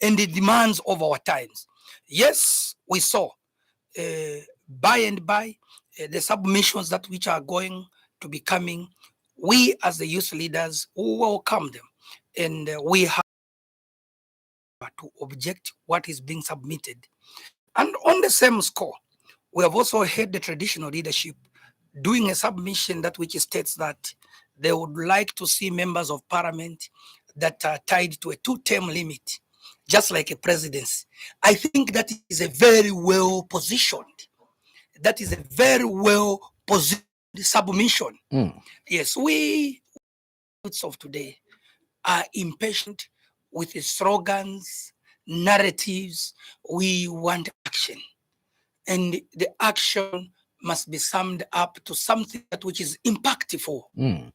and the demands of our times. Yes, we saw by and by the submissions that which are going to be coming. We as the youth leaders welcome them, and we have to object what is being submitted. And on the same score, we have also heard the traditional leadership doing a submission that which states that they would like to see members of parliament that are tied to a 2-term limit, just like a presidency. I think that is a very well positioned. That is a very well positioned submission. Yes, we youths of today are impatient with the slogans, narratives. We want action. And the action must be summed up to something that which is impactful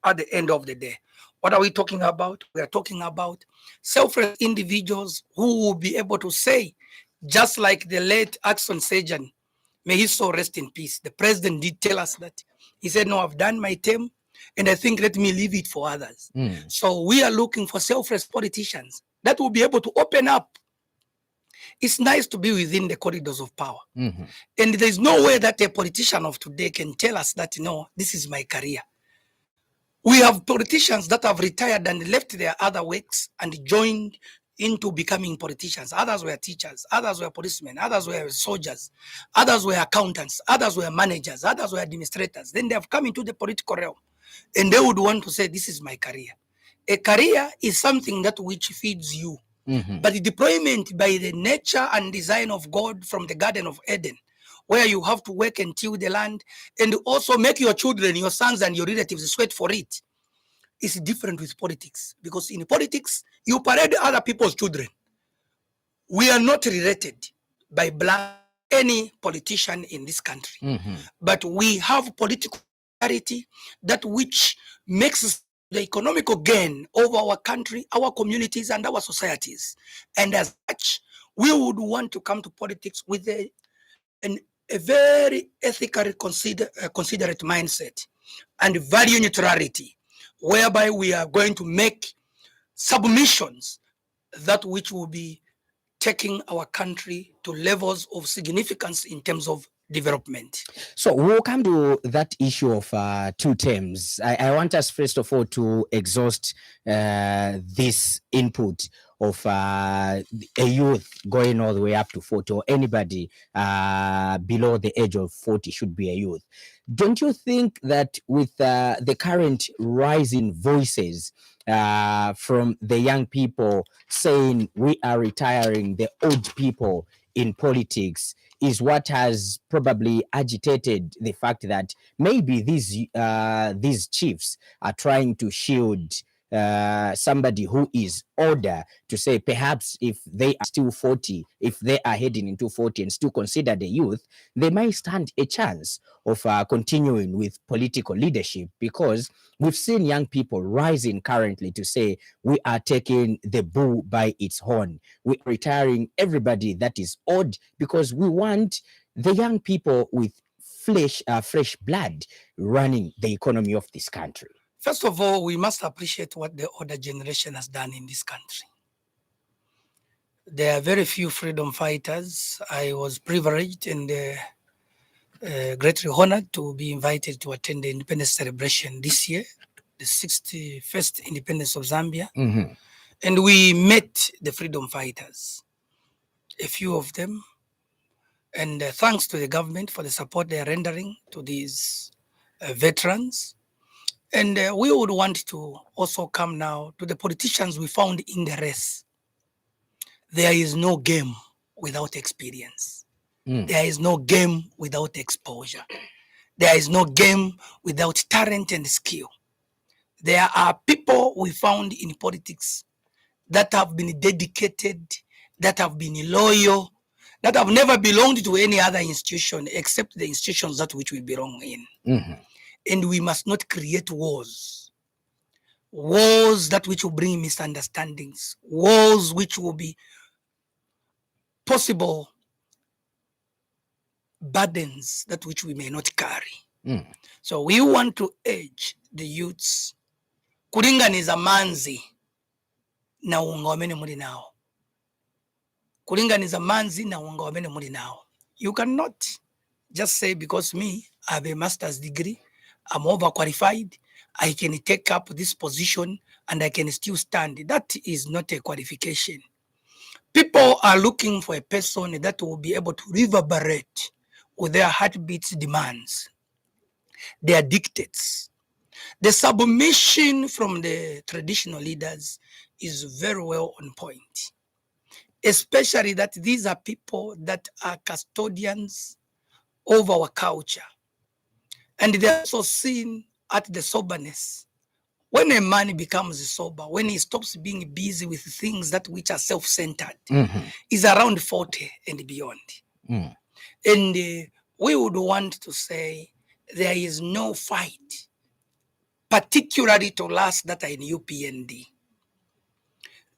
at the end of the day. What are we talking about? We are talking about selfless individuals who will be able to say, just like the late Axon Sejan, may his soul rest in peace. The president did tell us that. He said, no, I've done my term, and I think let me leave it for others. So we are looking for selfless politicians that will be able to open up. It's nice to be within the corridors of power. And there's no way that a politician of today can tell us that, no, this is my career. We have politicians that have retired and left their other works and joined into becoming politicians. Others were teachers, others were policemen, others were soldiers, others were accountants, others were managers, others were administrators. Then they have come into the political realm and they would want to say, this is my career. A career is something that which feeds you. But the deployment by the nature and design of God from the Garden of Eden, where you have to work and till the land and also make your children, your sons and your relatives sweat for it, is different with politics. Because in politics, you parade other people's children. We are not related by blood, any politician in this country. But we have political clarity that which makes the economical gain of our country, our communities, and our societies. And as such, we would want to come to politics with a very ethically considerate mindset and value neutrality, whereby we are going to make submissions that which will be taking our country to levels of significance in terms of development. So we'll come to that issue of 2 terms. I want us first of all to exhaust this input of a youth going all the way up to 40, or anybody below the age of 40 should be a youth. Don't you think that with the current rising voices from the young people saying we are retiring the old people in politics is what has probably agitated the fact that maybe these chiefs are trying to shield somebody who is older, to say perhaps if they are still 40, if they are heading into 40 and still consider the youth, they might stand a chance of continuing with political leadership, because we've seen young people rising currently to say we are taking the bull by its horn. We are retiring everybody that is old because we want the young people with fresh blood running the economy of this country. First of all, we must appreciate what the older generation has done in this country. There are very few freedom fighters. I was privileged and greatly honored to be invited to attend the independence celebration this year, the 61st independence of Zambia. And we met the freedom fighters, a few of them. And thanks to the government for the support they are rendering to these veterans. And we would want to also come now to the politicians we found in the race. There is no game without experience. There is no game without exposure. There is no game without talent and skill. There are people we found in politics that have been dedicated, that have been loyal, that have never belonged to any other institution except the institutions that which we belong in. And we must not create wars that which will bring misunderstandings, wars which will be possible burdens that which we may not carry. So we want to urge the youths kulinganiza manzi na ungomene muli nao. kulinganiza manzi na unga wamene muli now. You cannot just say because me, I have a master's degree, I'm overqualified, I can take up this position and I can still stand. That is not a qualification. People are looking for a person that will be able to reverberate with their heartbeats demands, their dictates. The submission from the traditional leaders is very well on point, especially that these are people that are custodians of our culture. And they are also seen at the soberness. When a man becomes sober, when he stops being busy with things that which are self-centered, is around 40 and beyond. And we would want to say there is no fight, particularly to us that are in UPND.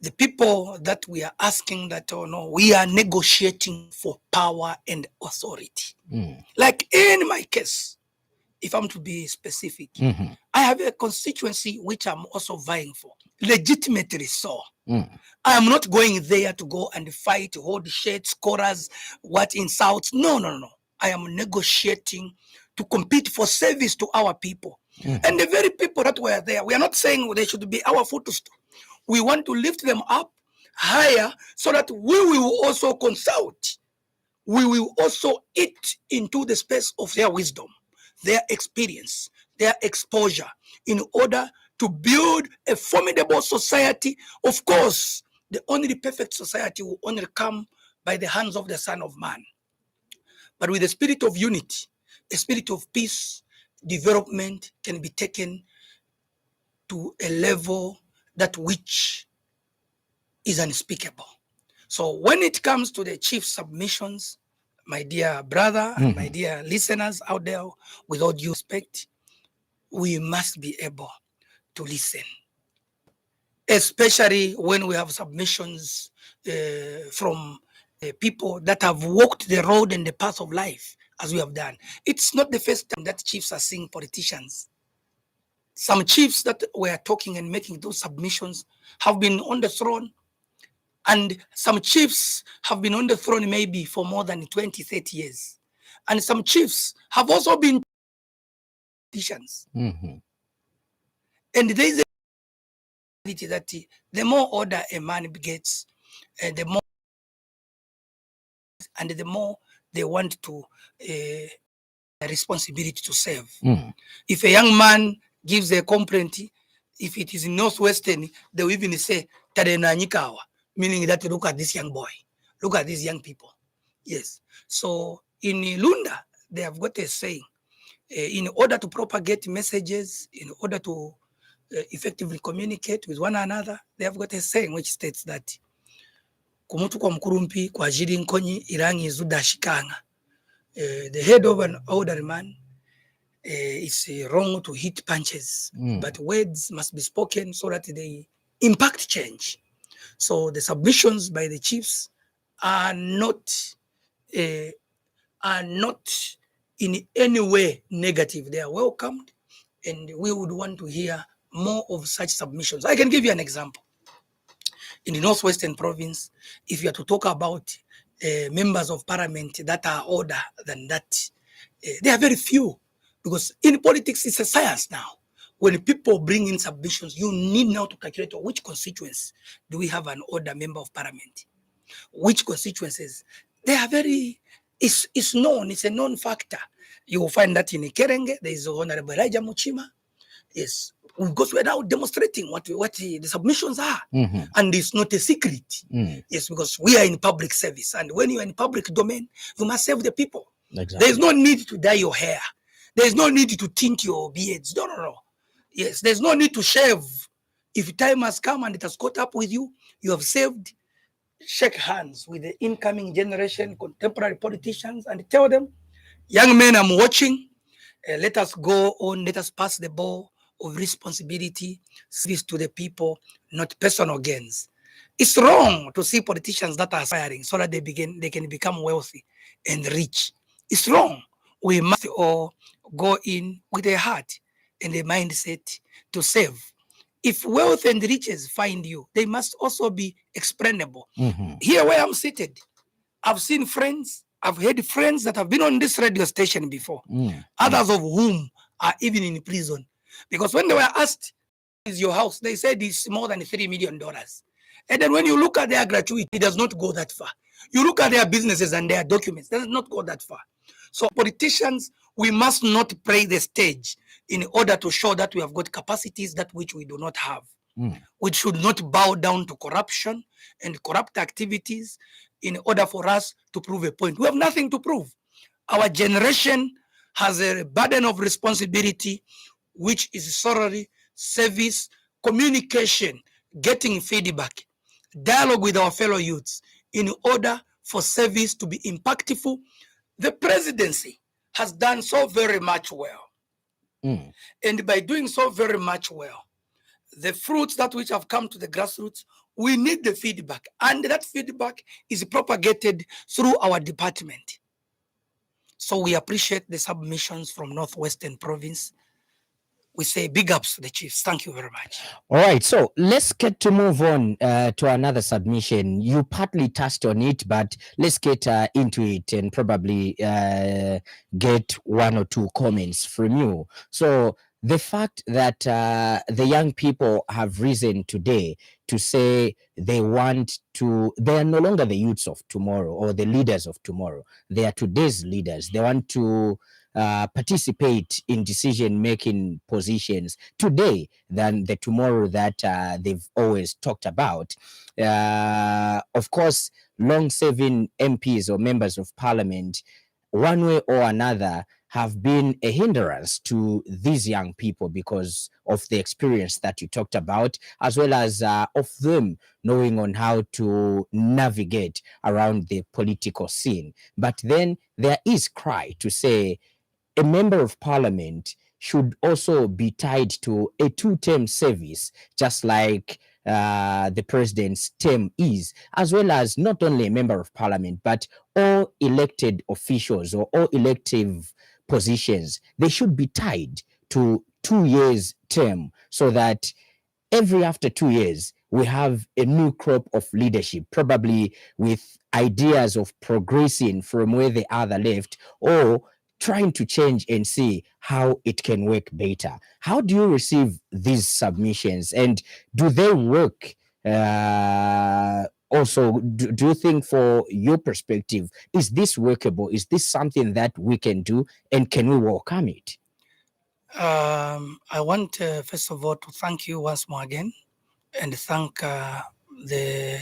The people that we are asking that, oh no, we are negotiating for power and authority. Like in my case, if I'm to be specific, I have a constituency which I'm also vying for, legitimately so. I am not going there to go and fight, hold shades, chorus, what insults. No, no, no. I am negotiating to compete for service to our people. And the very people that were there, we are not saying they should be our footstool. We want to lift them up higher so that we will also consult. We will also eat into the space of their wisdom, their experience, their exposure, in order to build a formidable society. Of course, the only perfect society will only come by the hands of the Son of Man. But with the spirit of unity, a spirit of peace, development can be taken to a level that which is unspeakable. So when it comes to the chief submissions, my dear brother and my dear listeners out there, with all due respect, we must be able to listen, especially when we have submissions from people that have walked the road and the path of life as we have done. It's not the first time that chiefs are seeing politicians. Some chiefs that were talking and making those submissions have been on the throne, and some chiefs have been on the throne maybe for more than 20, 30 years. And some chiefs have also been politicians. And there is a reality that the more order a man gets, the more they want to a responsibility to serve. If a young man gives a complaint, if it is in Northwestern, they will even say, Tadenanyikawa, meaning that look at this young boy, look at these young people. Yes. So in Lunda, they have got a saying, in order to propagate messages, in order to effectively communicate with one another, they have got a saying which states that kumutu kwa mkurumpi kwa jiri nkonyi irangi zudashikanga. The head of an older man, it's wrong to hit punches, but words must be spoken so that they impact change. So the submissions by the chiefs are not in any way negative. They are welcomed, and we would want to hear more of such submissions. I can give you an example. In the Northwestern province, if you are to talk about members of parliament that are older than that, there are very few, because in politics it's a science now. When people bring in submissions, you need now to calculate which constituents do we have an older member of parliament, which constituencies. They are very, it's known, it's a known factor. You will find that in Ikerenge, there is Honorable Elijah Muchima. Yes, because we're now demonstrating what the submissions are, and it's not a secret. Yes, because we are in public service, and when you are in public domain, you must serve the people. Exactly. There is no need to dye your hair. There is no need to tint your beards. No, no, no. Yes, there's no need to shave. If time has come and it has caught up with you, you have saved. Shake hands with the incoming generation, contemporary politicians, and tell them, young men, I'm watching. Let us go on. Let us pass the ball of responsibility, service to the people, not personal gains. It's wrong to see politicians that are aspiring so that they can become wealthy and rich. It's wrong. We must all go in with a heart and a mindset to serve If wealth and riches find you, they must also be explainable. Mm-hmm. Here where I'm seated, I've seen friends, I've heard friends that have been on this radio station before, others of whom are even in prison. Because when they were asked, is your house? They said it's more than $3 million. And then when you look at their gratuity, it does not go that far. You look at their businesses and their documents, it does not go that far. So politicians, we must not play the stage in order to show that we have got capacities that which we do not have. We should not bow down to corruption and corrupt activities in order for us to prove a point. We have nothing to prove. Our generation has a burden of responsibility, which is sorry, service, communication, getting feedback, dialogue with our fellow youths in order for service to be impactful. The presidency has done so very much well. And by doing so very much well, the fruits that which have come to the grassroots, we need the feedback. And that feedback is propagated through our department. So we appreciate the submissions from Northwestern Province. We say big ups to the chiefs. Thank you very much. All right, so let's get to move on to another submission. You partly touched on it, but let's get into it and probably get one or two comments from you. So the fact that the young people have risen today to say they want to, they are no longer the youths of tomorrow or the leaders of tomorrow. They are today's leaders. They want to participate in decision-making positions today than the tomorrow that they've always talked about. Of course, long-serving MPs or members of parliament, one way or another, have been a hindrance to these young people because of the experience that you talked about, as well as of them knowing on how to navigate around the political scene. But then there is cry to say a member of parliament should also be tied to a two-term service, just like the president's term is, as well as not only a member of parliament, but all elected officials or all elective positions, they should be tied to 2 years term so that every after 2 years, we have a new crop of leadership, probably with ideas of progressing from where the other left or trying to change and see how it can work better. How do you receive these submissions, and do they work? Also, do you think, for your perspective, is this workable? Is this something that we can do, and can we welcome it? I want, first of all, to thank you once more again and thank the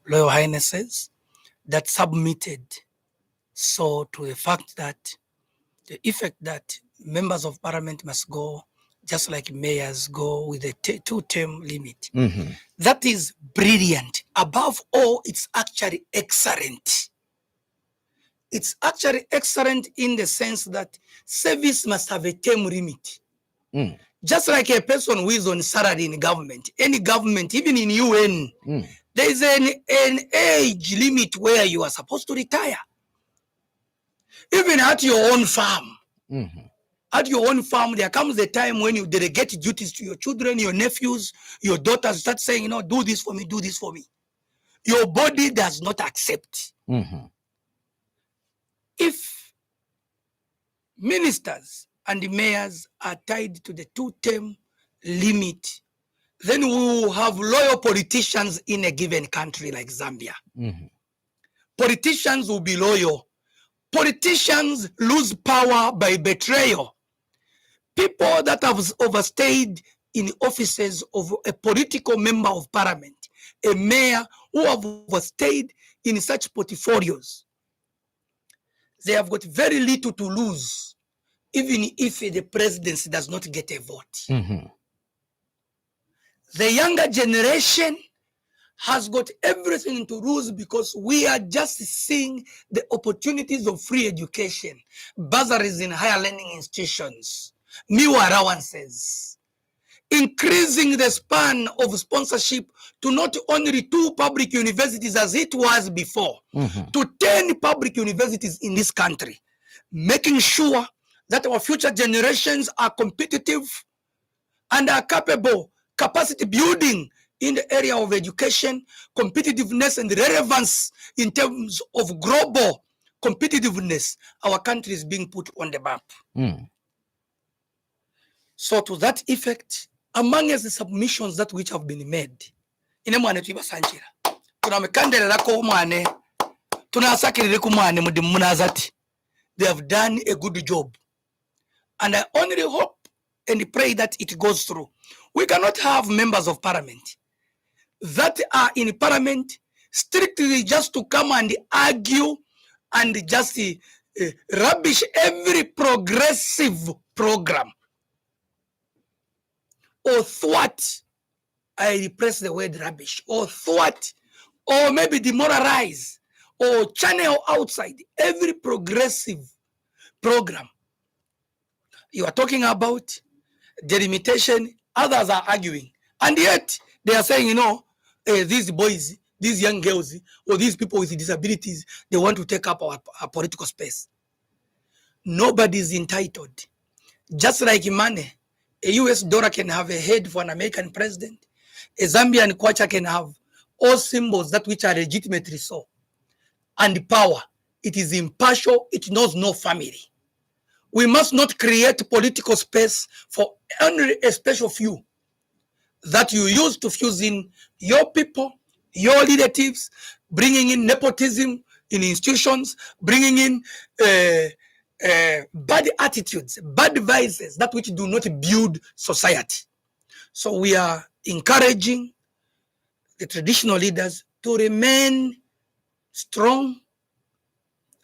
Royal Highnesses that submitted so to the fact that the effect that members of parliament must go just like mayors go with a two-term limit. That is brilliant. Above all, it's actually excellent. It's actually excellent in the sense that service must have a term limit. Just like a person who is on salary in government, any government, even in UN, there is an age limit where you are supposed to retire. Even at your own farm. At your own farm, there comes a time when you delegate duties to your children, your nephews, your daughters, start saying, do this for me, do this for me. Your body does not accept. If ministers and mayors are tied to the two-term limit, then we will have loyal politicians in a given country like Zambia. Politicians will be loyal. Politicians lose power by betrayal. People that have overstayed in offices of a political member of parliament, a mayor who have overstayed in such portfolios, they have got very little to lose, even if the presidency does not get a vote. The younger generation has got everything to lose because we are just seeing the opportunities of free education, bursaries in higher learning institutions, meal allowances, increasing the span of sponsorship to not only 2 public universities as it was before, to 10 public universities in this country, making sure that our future generations are competitive and are capable capacity building in the area of education, competitiveness, and relevance in terms of global competitiveness, our country is being put on the map. So to that effect, among the submissions that which have been made, ine mwane tuibasanjira tunamekandelera ko mwane tunasakirire ku mwane mudi munazati they have done a good job, and I only hope and pray that it goes through. We cannot have members of parliament that are in parliament strictly just to come and argue and just rubbish every progressive program or thwart. I repress the word rubbish, or thwart, or maybe demoralize, or channel outside every progressive program. You are talking about delimitation, others are arguing, and yet they are saying, these boys, these young girls, or these people with disabilities, they want to take up our political space. Nobody is entitled. Just like money, a US dollar can have a head for an American president. A Zambian kwacha can have all symbols that which are legitimately so. And power, it is impartial, it knows no family. We must not create political space for only a special few that you use to fuse in your people, your relatives, bringing in nepotism in institutions, bringing in bad attitudes, bad vices, that which do not build society. So we are encouraging the traditional leaders to remain strong,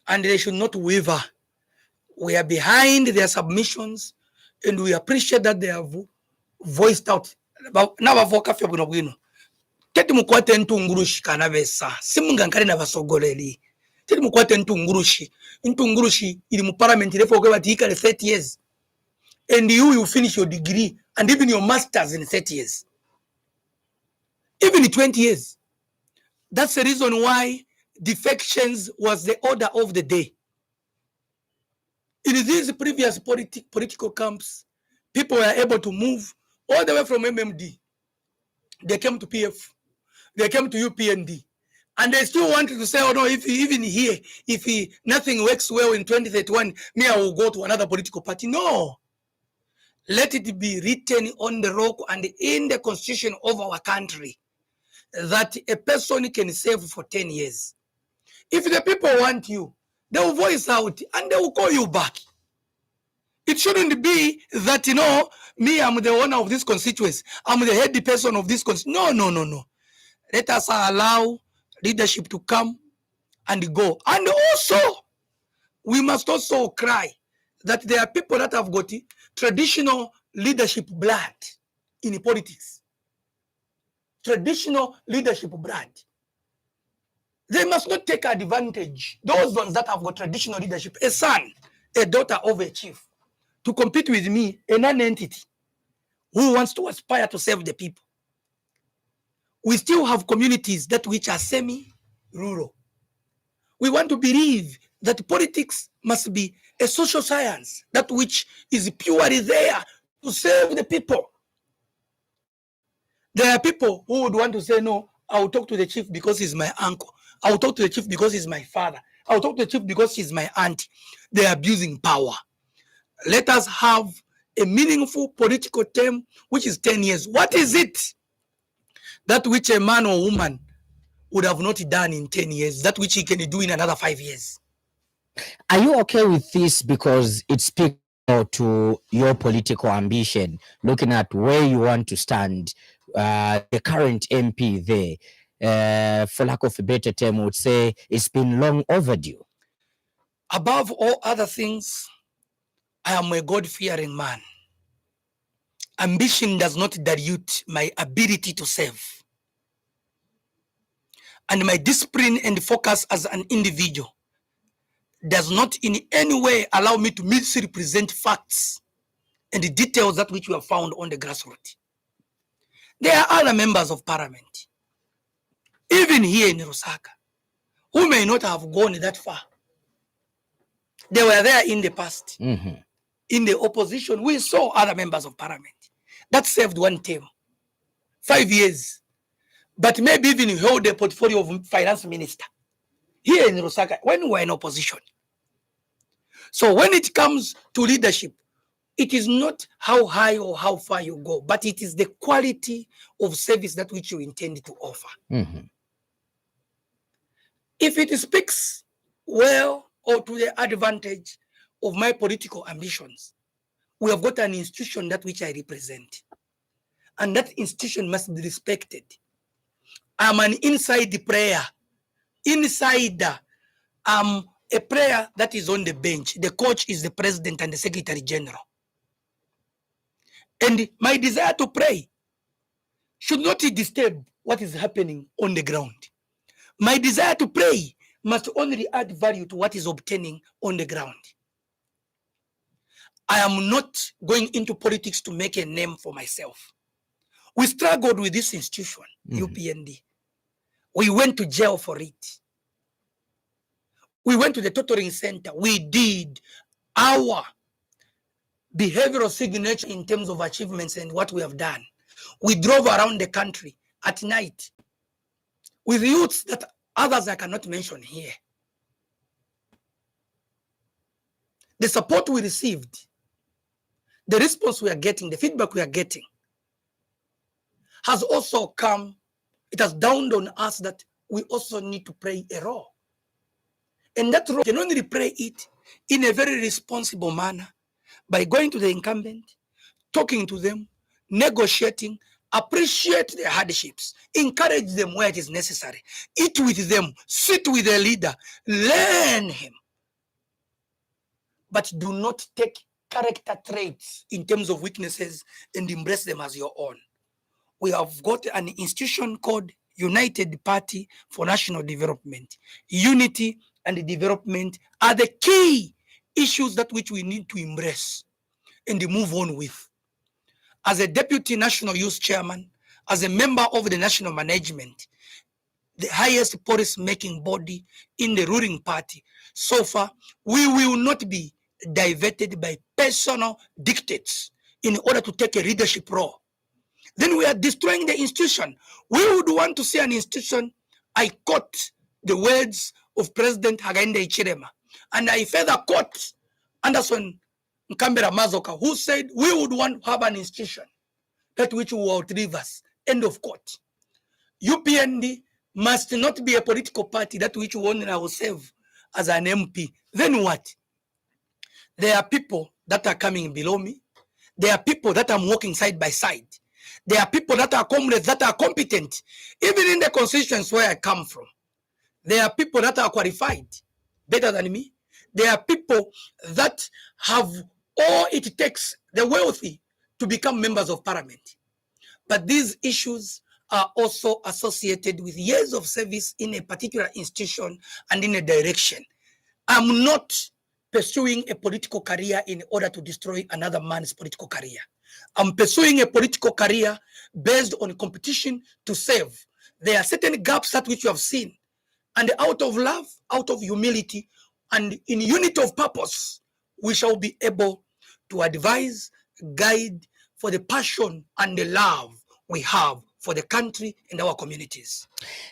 and they should not waver. We are behind their submissions, and we appreciate that they have voiced out. N'abavoka bwino bwino teti mukwate ntungurushi kana besa simungankale n'abasogoleli teti mukwate ntungurushi iri mu parliament lefo kwe bati ikale 30 years, and you will finish your degree and even your masters in 30 years, even 20 years. That's the reason why defections was the order of the day. In these previous political camps, people were able to move all the way from MMD. They came to PF, they came to UPND, and they still wanted to say, oh no, if even here, if nothing works well in 2031, me, I will go to another political party. No. Let it be written on the rock and in the constitution of our country that a person can serve for 10 years. If the people want you, they will voice out and they will call you back. It shouldn't be that, me, I'm the owner of this constituency, I'm the head person of this constituency. No. Let us allow leadership to come and go. And also, we must also cry that there are people that have got traditional leadership blood in politics. Traditional leadership blood. They must not take advantage. Those ones that have got traditional leadership, a son, a daughter of a chief, to compete with me, a non-entity who wants to aspire to serve the people. We still have communities that which are semi-rural. We want to believe that politics must be a social science, that which is purely there to serve the people. There are people who would want to say, no, I will talk to the chief because he's my uncle. I will talk to the chief because he's my father. I will talk to the chief because she's my aunt. They are abusing power. Let us have a meaningful political term, which is 10 years. What is it that which a man or woman would have not done in 10 years, that which he can do in another 5 years? Are you okay with this because it speaks to your political ambition, looking at where you want to stand? The current MP there, for lack of a better term, would say it's been long overdue. Above all other things, I am a God-fearing man. Ambition does not dilute my ability to serve. And my discipline and focus as an individual does not in any way allow me to misrepresent facts and the details that which we have found on the grassroots. There are other members of parliament, even here in Lusaka, who may not have gone that far. They were there in the past. In the opposition, we saw other members of parliament that served one term. 5 years, but maybe even hold the portfolio of finance minister here in Lusaka when we were in opposition. So when it comes to leadership, it is not how high or how far you go, but it is the quality of service that which you intend to offer. Mm-hmm. If it speaks well or to the advantage of my political ambitions, we have got an institution that which I represent, and that institution must be respected. I'm an inside player. Insider. I'm a player that is on the bench. The coach is the president and the secretary general. And my desire to pray should not disturb what is happening on the ground. My desire to pray must only add value to what is obtaining on the ground. I am not going into politics to make a name for myself. We struggled with this institution, UPND. We went to jail for it. We went to the tutoring center. We did our behavioral signature in terms of achievements and what we have done. We drove around the country at night with youths that others I cannot mention here. The support we received, the response we are getting, the feedback we are getting has also come, it has dawned on us that we also need to play a role. And that role, we can only play it in a very responsible manner by going to the incumbent, talking to them, negotiating, appreciate their hardships, encourage them where it is necessary, eat with them, sit with the leader, learn him. But do not take character traits in terms of weaknesses and embrace them as your own. We have got an institution called United Party for National Development. Unity and development are the key issues that which we need to embrace and move on with. As a deputy national youth chairman, as a member of the national management, the highest policy-making body in the ruling party, so far, we will not be diverted by personal dictates in order to take a leadership role. Then we are destroying the institution. We would want to see an institution. I quote the words of President Hakainde Hichilema, and I further quote Anderson Nkambera Mazoka, who said we would want to have an institution that which will outlive us. End of quote. UPND must not be a political party that which will serve as an MP. Then what? There are people that are coming below me. There are people that I'm working side by side. There are people that are comrades that are competent, even in the constituents where I come from. There are people that are qualified, better than me. There are people that have all it takes, the wealthy, to become members of parliament. But these issues are also associated with years of service in a particular institution and in a direction. I'm not pursuing a political career in order to destroy another man's political career. I'm pursuing a political career based on competition to serve. There are certain gaps that which you have seen, and out of love, out of humility, and in unity of purpose, we shall be able to advise, guide for the passion and the love we have for the country and our communities.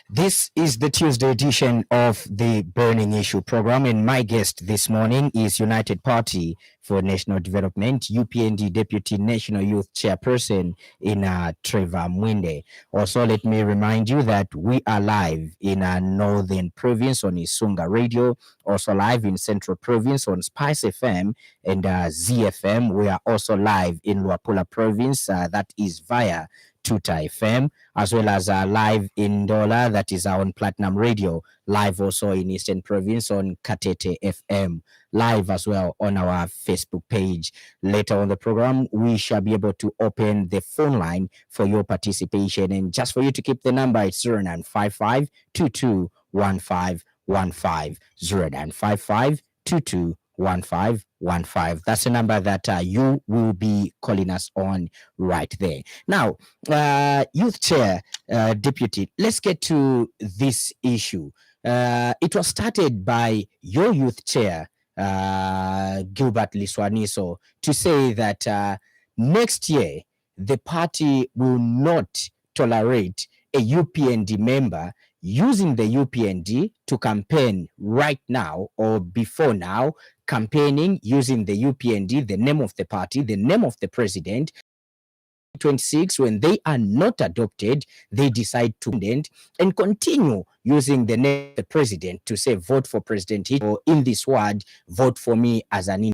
This is the Tuesday edition of the Burning Issue program, and my guest this morning is United Party for National Development, UPND Deputy National Youth Chairperson in Trevor Mwiinde. Also, let me remind you that we are live in Northern Province on Isunga Radio, also live in Central Province on Spice FM and ZFM. We are also live in Luapula Province, that is via Tuta FM, as well as live in Dola, that is on Platinum Radio, live also in Eastern Province on Katete FM, live as well on our Facebook page. Later on the program, we shall be able to open the phone line for your participation, and just for you to keep the number, it's 0955 221515, 0955 221515. That's the number that you will be calling us on right there. Now, Youth Chair, Deputy, let's get to this issue. It was started by your Youth Chair, Gilbert Liswaniso, to say that next year the party will not tolerate a UPND member using the UPND to campaign right now or before now, campaigning using the UPND, the name of the party, the name of the president. 26, when they are not adopted, they decide to and continue using the name of the president to say vote for President Hitler, or in this word, vote for me as an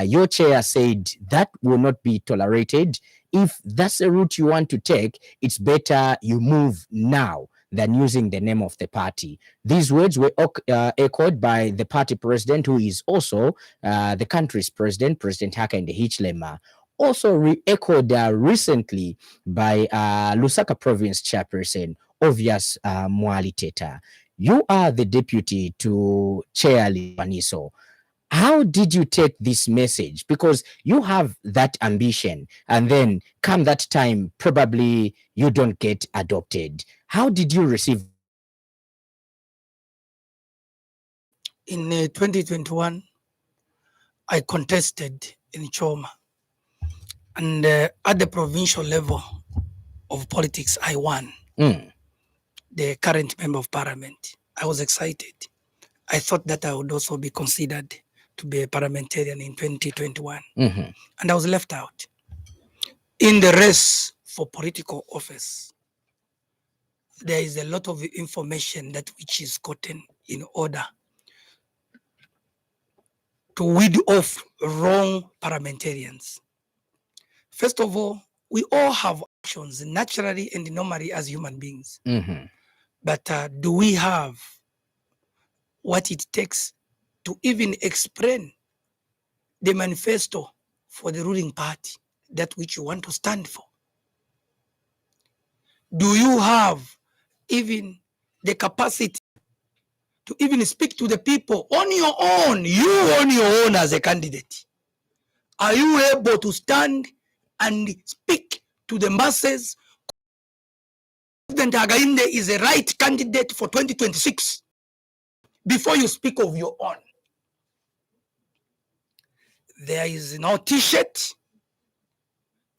your chair said that will not be tolerated. If that's the route you want to take, it's better you move now than using the name of the party. These words were echoed by the party president, who is also the country's president, President Hakainde Hichilema. Also re-echoed recently by Lusaka Province Chairperson, Obvious Mwiinde. You are the deputy to Chair Liwaniso. How did you take this message? Because you have that ambition, and then come that time, probably you don't get adopted. How did you receive? In 2021, I contested in Choma, and at the provincial level of politics, I won. The current member of parliament. I was excited. I thought that I would also be considered to be a parliamentarian in 2021. And I was left out. In the race for political office, there is a lot of information that which is gotten in order to weed off wrong parliamentarians. First of all, we all have actions naturally and normally as human beings. But do we have what it takes to even explain the manifesto for the ruling party, that which you want to stand for? Do you have even the capacity to even speak to the people on your own, you on your own as a candidate? Are you able to stand and speak to the masses? President Hakainde is a right candidate for 2026 before you speak of your own. There is no t-shirt,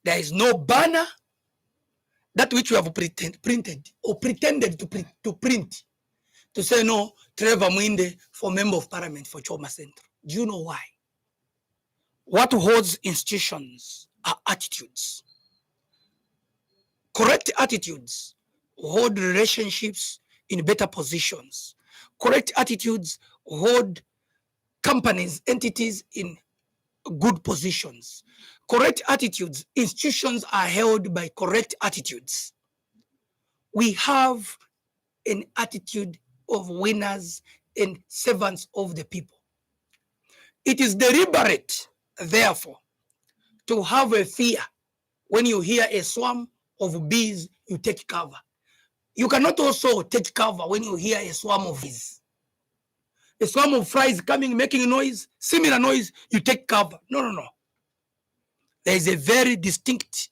there is no banner, that which you have printed or pretended to print to say no, Trevor Mwiinde for member of parliament for Choma Central. Do you know why? What holds institutions are attitudes. Correct attitudes hold relationships in better positions. Correct attitudes hold companies, entities in good positions. Correct attitudes, institutions are held by correct attitudes. We have an attitude of winners and servants of the people. It is deliberate, therefore, to have a fear. When you hear a swarm of bees, you take cover. You cannot also take cover when you hear a swarm of bees. A swarm of flies coming, making noise, similar noise, you take cover. No. There is a very distinct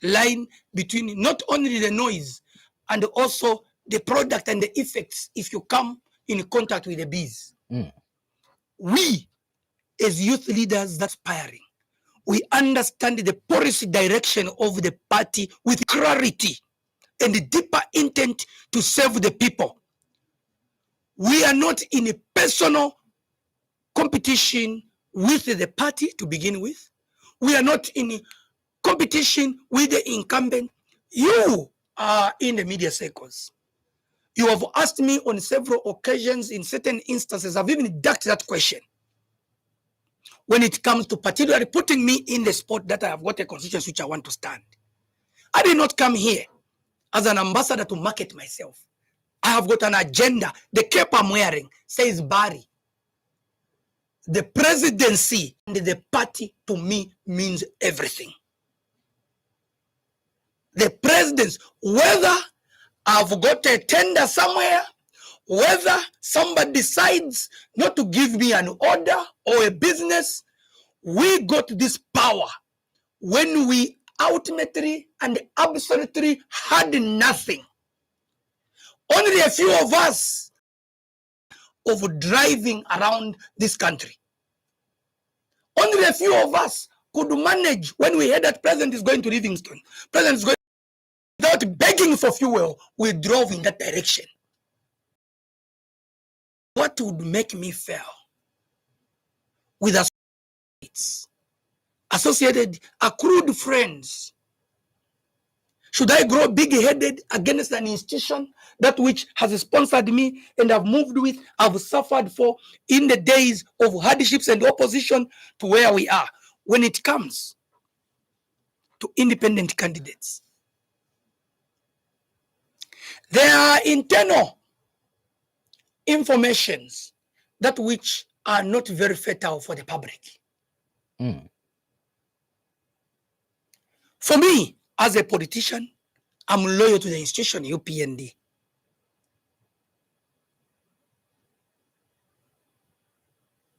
line between not only the noise and also the product and the effects if you come in contact with the bees. We, as youth leaders, that's aspiring. We understand the policy direction of the party with clarity and the deeper intent to serve the people. We are not in a personal competition with the party to begin with. We are not in a competition with the incumbent. You are in the media circles. You have asked me on several occasions, in certain instances, I've even ducked that question. When it comes to particularly putting me in the spot that I have got a constituency which I want to stand. I did not come here as an ambassador to market myself. I have got an agenda. The cape I'm wearing says Barry. The presidency and the party to me means everything. The presidents, whether I've got a tender somewhere, whether somebody decides not to give me an order or a business, we got this power when we ultimately and absolutely had nothing. Only a few of us of driving around this country. Only a few of us could manage when we heard that president is going to Livingston. President is going without begging for fuel, we drove in that direction. What would make me fail with associated, accrued friends? Should I grow big-headed against an institution that which has sponsored me and I've moved with, I've suffered for in the days of hardships and opposition to where we are? When it comes to independent candidates, there are internal informations that which are not very fertile for the public. For me, as a politician, I'm loyal to the institution, UPND.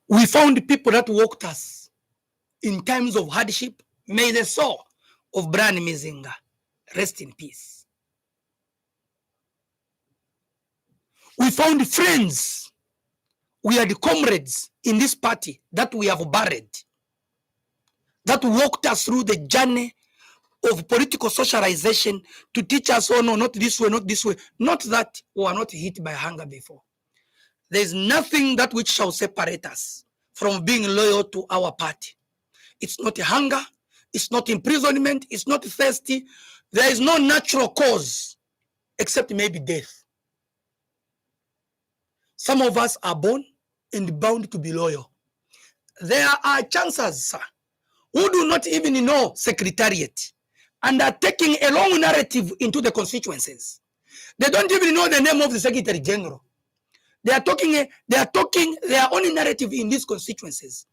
We found people that walked us in times of hardship. May the soul of Brian Mizinga rest in peace. We found friends. We are the comrades in this party that we have buried, that walked us through the journey of political socialization to teach us, oh no, not this way, not this way. Not that we are not hit by hunger before. There is nothing that which shall separate us from being loyal to our party. It's not hunger, it's not imprisonment, it's not thirsty. There is no natural cause except maybe death. Some of us are born and bound to be loyal. There are chances, sir, who do not even know secretariat and are taking a long narrative into the constituencies. They don't even know the name of the Secretary General. They are talking their own narrative in these constituencies.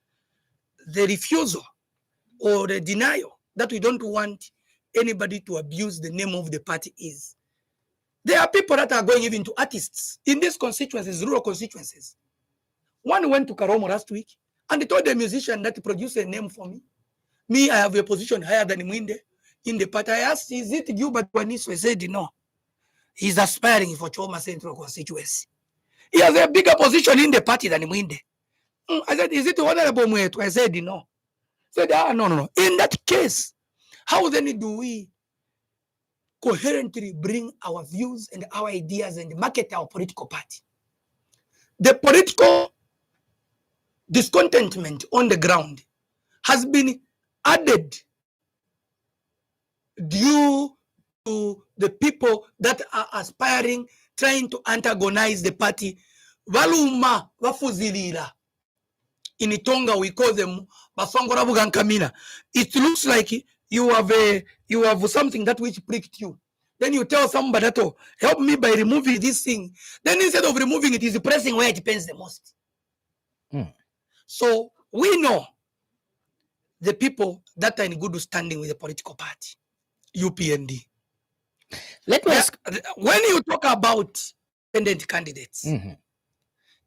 The refusal or the denial that we don't want anybody to abuse the name of the party is. There are people that are going even to artists in these constituencies, rural constituencies. One went to Karomo last week and he told the musician that produced a name for me. Me, I have a position higher than Mwiinde in the party. I asked, is it Gilbert Waniso? He said, no. He's aspiring for Choma Central constituency. He has a bigger position in the party than Mwiinde. I said, is it Honorable Mwiinde? I said, no. He said, no. In that case, how then do we coherently bring our views and our ideas and market our political party? The political discontentment on the ground has been added due to the people that are aspiring, trying to antagonize the party. Valuma vafuzilila. In Itonga, we call them Bafangora Bugankamina. It looks like you have something that which pricked you. Then you tell somebody that, oh, help me by removing this thing. Then instead of removing it, is pressing where it pains the most. So we know the people that are in good standing with the political party, UPND. Let me ask, when you talk about independent candidates,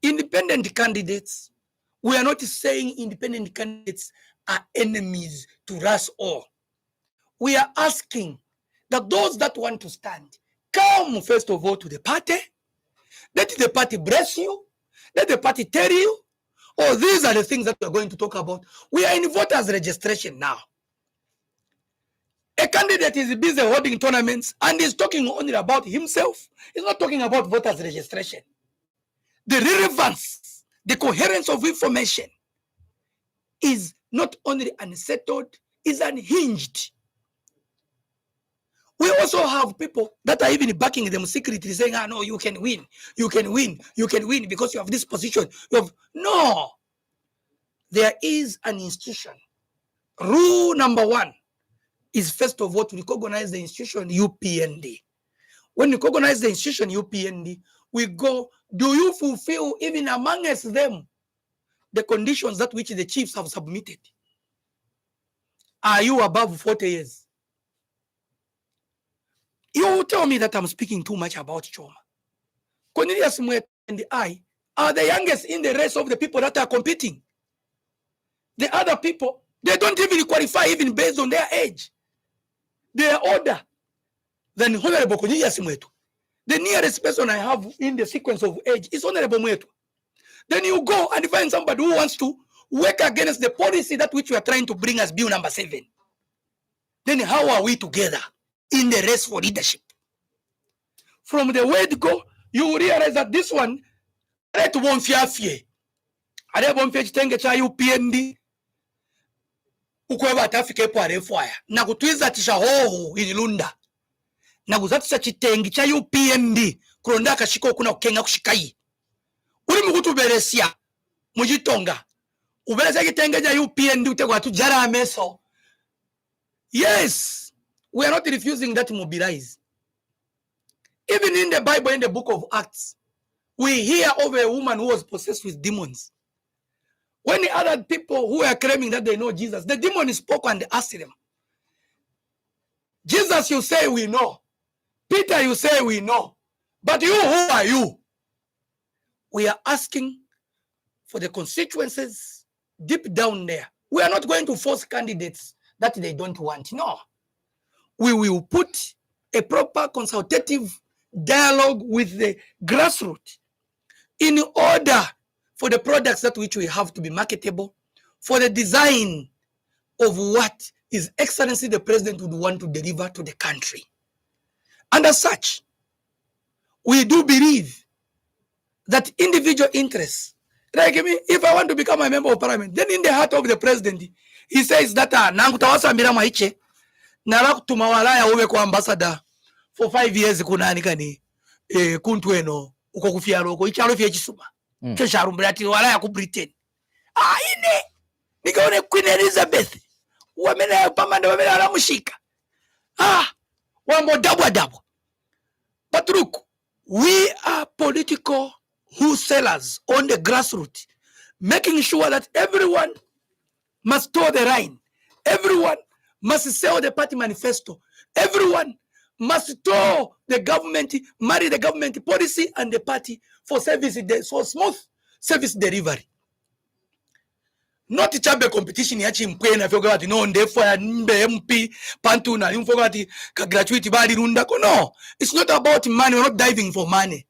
independent candidates, we are not saying independent candidates are enemies to us all. We are asking that those that want to stand, come first of all to the party. Let the party bless you. Let the party tell you, oh, these are the things that we're going to talk about. We are in voters registration now. A candidate is busy holding tournaments and is talking only about himself. He's not talking about voters registration. The relevance, the coherence of information is not only unsettled, is unhinged. We also have people that are even backing them secretly saying, no, you can win, because you have this position. No. There is an institution. Rule number one is first of all to recognize the institution UPND. When you recognize the institution UPND, we go, do you fulfill even amongst them the conditions that which the chiefs have submitted? Are you above 40 years? You tell me that I'm speaking too much about Choma. Cornelius Mwiinde and I are the youngest in the race of the people that are competing. The other people, they don't even qualify even based on their age. They are older than Honorable Cornelius Mwiinde. The nearest person I have in the sequence of age is Honorable Mwiinde. Then you go and find somebody who wants to work against the policy that which we are trying to bring as bill number 7. Then how are we together? in the race for leadership. From the word go, you will realize that this one, I won't fear. I won't fear chitenge cha UPND. Ukweba atafike po arefwaya. Na kutuiza tisha hoho ililunda. Na kuzatisha chitengi cha UPND. Kuronda kashiko kuna ukenga kushikai. Uli mkutu beresia. Mujitonga. Ubeleza kitenge cha UPND utegwa watu jara ameso. Yes. We are not refusing that mobilize. Even in the Bible, in the book of Acts, we hear of a woman who was possessed with demons. When the other people who were claiming that they know Jesus, the demon spoke and asked them, Jesus, you say we know. Peter, you say we know. But you, who are you? We are asking for the constituencies deep down there. We are not going to force candidates that they don't want. No. We will put a proper consultative dialogue with the grassroots in order for the products that which we have to be marketable, for the design of what His Excellency the President would want to deliver to the country. And as such, we do believe that individual interests, like me, if I want to become a member of parliament, then in the heart of the president, he says that nangutawasa mbira maiche, nala tumawalaya uwe kwa ambassador for 5 years kunanikani kuntueno uko kufialo uko ichalo fye chisuma. Kesharu mbrati walaya ku Britain. Ine nikaone Queen Elizabeth wamena pamanda wamena alamushika. Wambo dabu. But look, we are political wholesalers on the grassroots, making sure that everyone must toe the line. Everyone must sell the party manifesto. Everyone must toe the government, marry the government policy and the party for service, for smooth service delivery. Not chabe competition yachi mpwena fyoga wati no ndefo ya mbe MP pantu na yumfoga wati ka gratuity bali runda ko. No, it's not about money. We're not diving for money.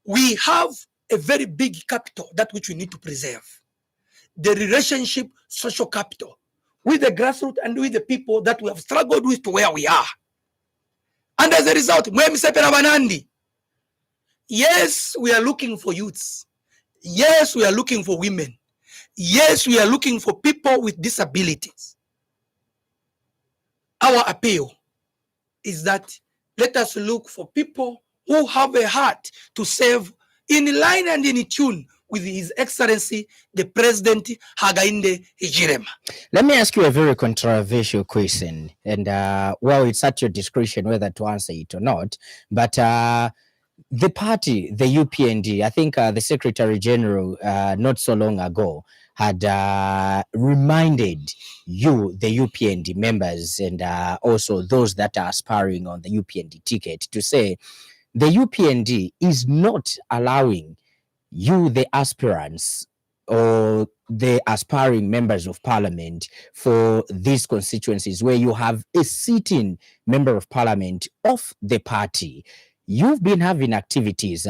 We have a very big capital that which we need to preserve. The relationship, social capital with the grassroots and with the people that we have struggled with to where we are. And as a result, yes, we are looking for youths. Yes, we are looking for women. Yes, we are looking for people with disabilities. Our appeal is that let us look for people who have a heart to serve in line and in tune with His Excellency, the President Mwiinde Hijirema. Let me ask you a very controversial question. And well, it's at your discretion whether to answer it or not. But the party, the UPND, I think the Secretary General not so long ago had reminded you, the UPND members, and also those that are aspiring on the UPND ticket, to say the UPND is not allowing you, the aspirants or the aspiring members of parliament for these constituencies where you have a sitting member of parliament of the party. You've been having activities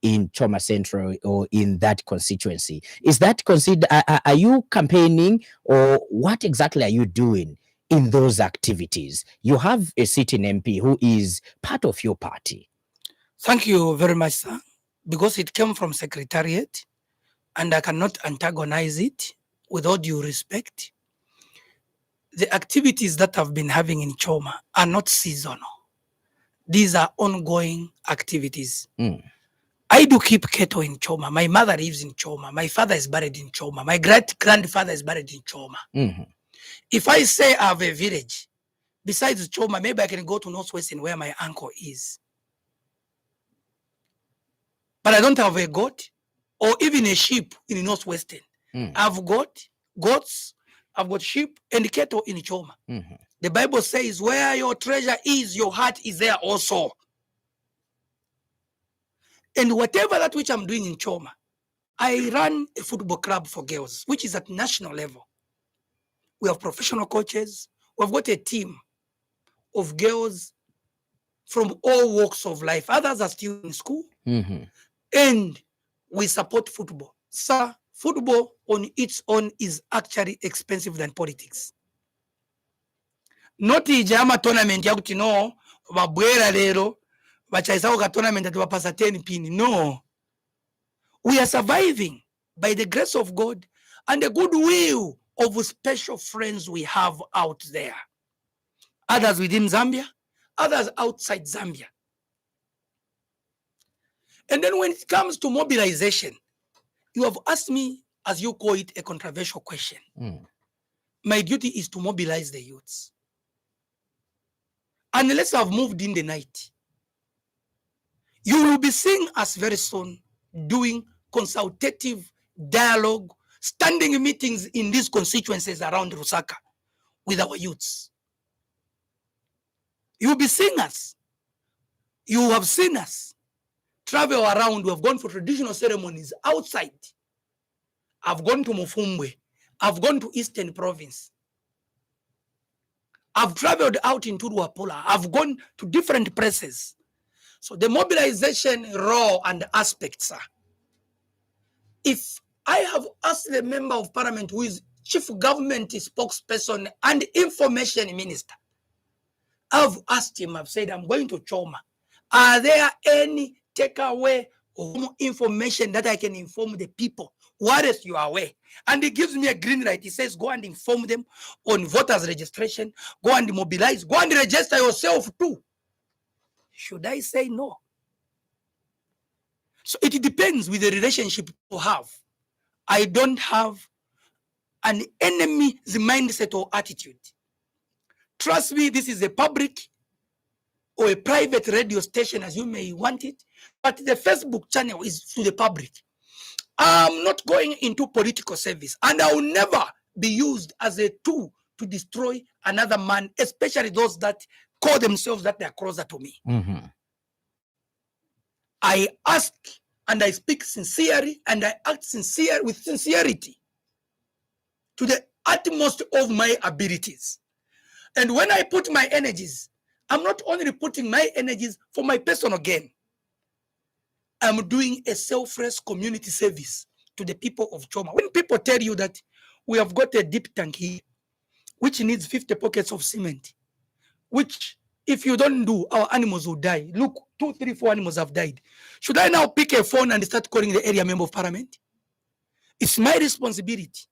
in Choma Central or in that constituency. Is that considered? Are you campaigning, or what exactly are you doing in those activities? You have a sitting MP who is part of your party. Thank you very much, sir. Because it came from Secretariat, and I cannot antagonize it with all due respect. The activities that I've been having in Choma are not seasonal. These are ongoing activities. I do keep cattle in Choma. My mother lives in Choma. My father is buried in Choma. My great-grandfather is buried in Choma. If I say I have a village, besides Choma, maybe I can go to Northwestern where my uncle is. But I don't have a goat or even a sheep in Northwestern. I've got goats, I've got sheep and cattle in Choma. The Bible says, where your treasure is, your heart is there also. And whatever that which I'm doing in Choma, I run a football club for girls, which is at national level. We have professional coaches. We've got a team of girls from all walks of life. Others are still in school. And we support football. Sir, football on its own is actually expensive than politics. not ijama tournament yakuti no babwera lero bachaisako ka tournament ati bapasa 10 pin. No, we are surviving by the grace of God and the goodwill of special friends we have out there, others within Zambia, others outside Zambia. And then when it comes to mobilization, you have asked me, as you call it, a controversial question. My duty is to mobilize the youths. Unless I've moved in the night, you will be seeing us very soon doing consultative dialogue, standing meetings in these constituencies around Lusaka with our youths. You will be seeing us. You have seen us travel around. We have gone for traditional ceremonies outside. I've gone to Mufumbwe. I've gone to Eastern Province. I've traveled out into Ruapola. I've gone to different places. So the mobilization role and aspects are, if I have asked the member of parliament who is chief government spokesperson and information minister, I've asked him, I've said, I'm going to Choma. Are there any takeaway or information that I can inform the people? What else you are aware? And he gives me a green light. He says, go and inform them on voters registration. Go and mobilize. Go and register yourself too. Should I say no? So it depends with the relationship you have. I don't have an enemy's mindset or attitude. Trust me, this is a public or a private radio station, as you may want it, but the Facebook channel is to the public. I'm not going into political service, and I will never be used as a tool to destroy another man, especially those that call themselves that they are closer to me. I ask and I speak sincerely and I act with sincerity to the utmost of my abilities. And when I put my energies, I'm not only putting my energies for my personal gain. I'm doing a selfless community service to the people of Choma. When people tell you that we have got a deep tank here, which needs 50 pockets of cement, which if you don't do, our animals will die. Look, 2, 3, 4 animals have died. Should I now pick a phone and start calling the area member of parliament? It's my responsibility.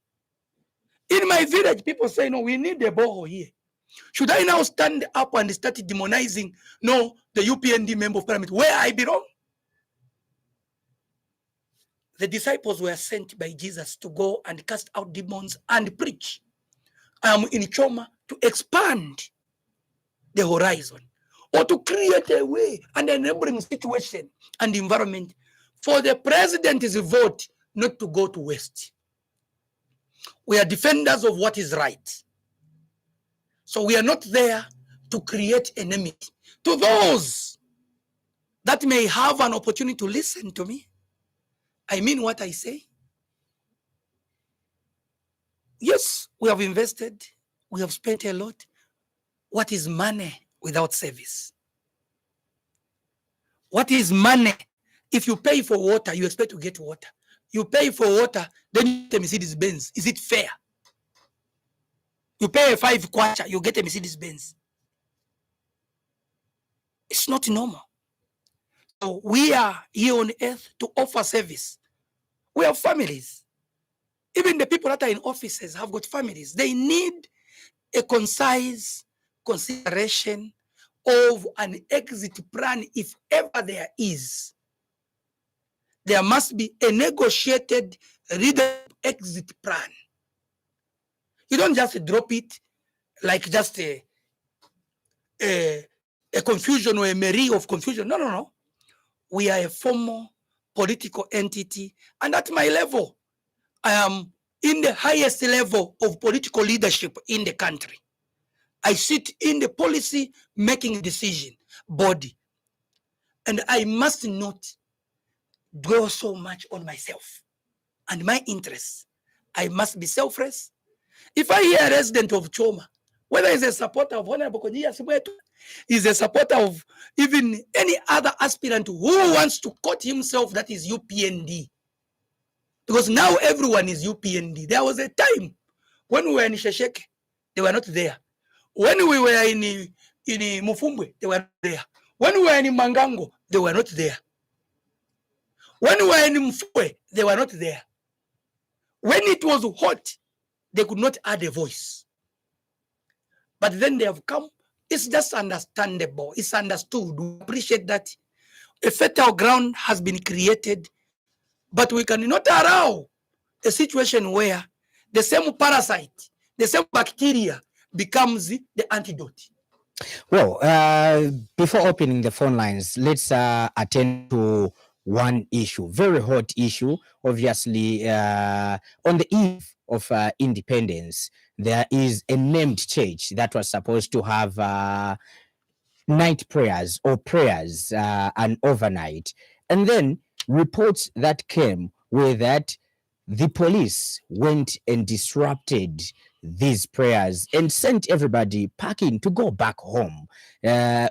In my village, people say, no, we need a borehole here. Should I now stand up and start demonizing, no, the UPND member of parliament, where I belong? The disciples were sent by Jesus to go and cast out demons and preach. I am in Choma to expand the horizon, or to create a way and enabling situation and environment for the president's vote not to go to waste. We are defenders of what is right. So we are not there to create enmity. To those that may have an opportunity to listen to me, I mean what I say. Yes, we have invested, we have spent a lot. What is money without service? What is money? If you pay for water, you expect to get water. You pay for water, then you get a Mercedes Benz. Is it fair? You pay a 5 kwacha, you get a Mercedes Benz. It's not normal. So we are here on earth to offer service. We have families. Even the people that are in offices have got families. They need a concise consideration of an exit plan, if ever there is. There must be a negotiated exit plan. You don't just drop it like just a confusion or a merry of confusion. No, no, no. We are a formal political entity, and at my level, I am in the highest level of political leadership in the country. I sit in the policy making decision body, and I must not dwell so much on myself and my interests. I must be selfless. If I hear a resident of Choma, whether he's a supporter of Honorable Konjia Sibwetu, is a supporter of even any other aspirant who wants to quote himself that is UPND, because now everyone is UPND. There was a time when we were in Shesheke, they were not there. When we were in Mufumbwe, they were not there. When we were in Mangango, they were not there. When we were in Mfue, they were not there. When it was hot, they could not add a voice. But then they have come. It's just understandable. It's understood. We appreciate that a fertile ground has been created, but we cannot allow a situation where the same parasite, the same bacteria becomes the antidote. Well, before opening the phone lines, let's attend to one issue, very hot issue. Obviously, on the eve of independence, there is a named church that was supposed to have night prayers or prayers and overnight. And then reports that came were that the police went and disrupted these prayers and sent everybody packing to go back home.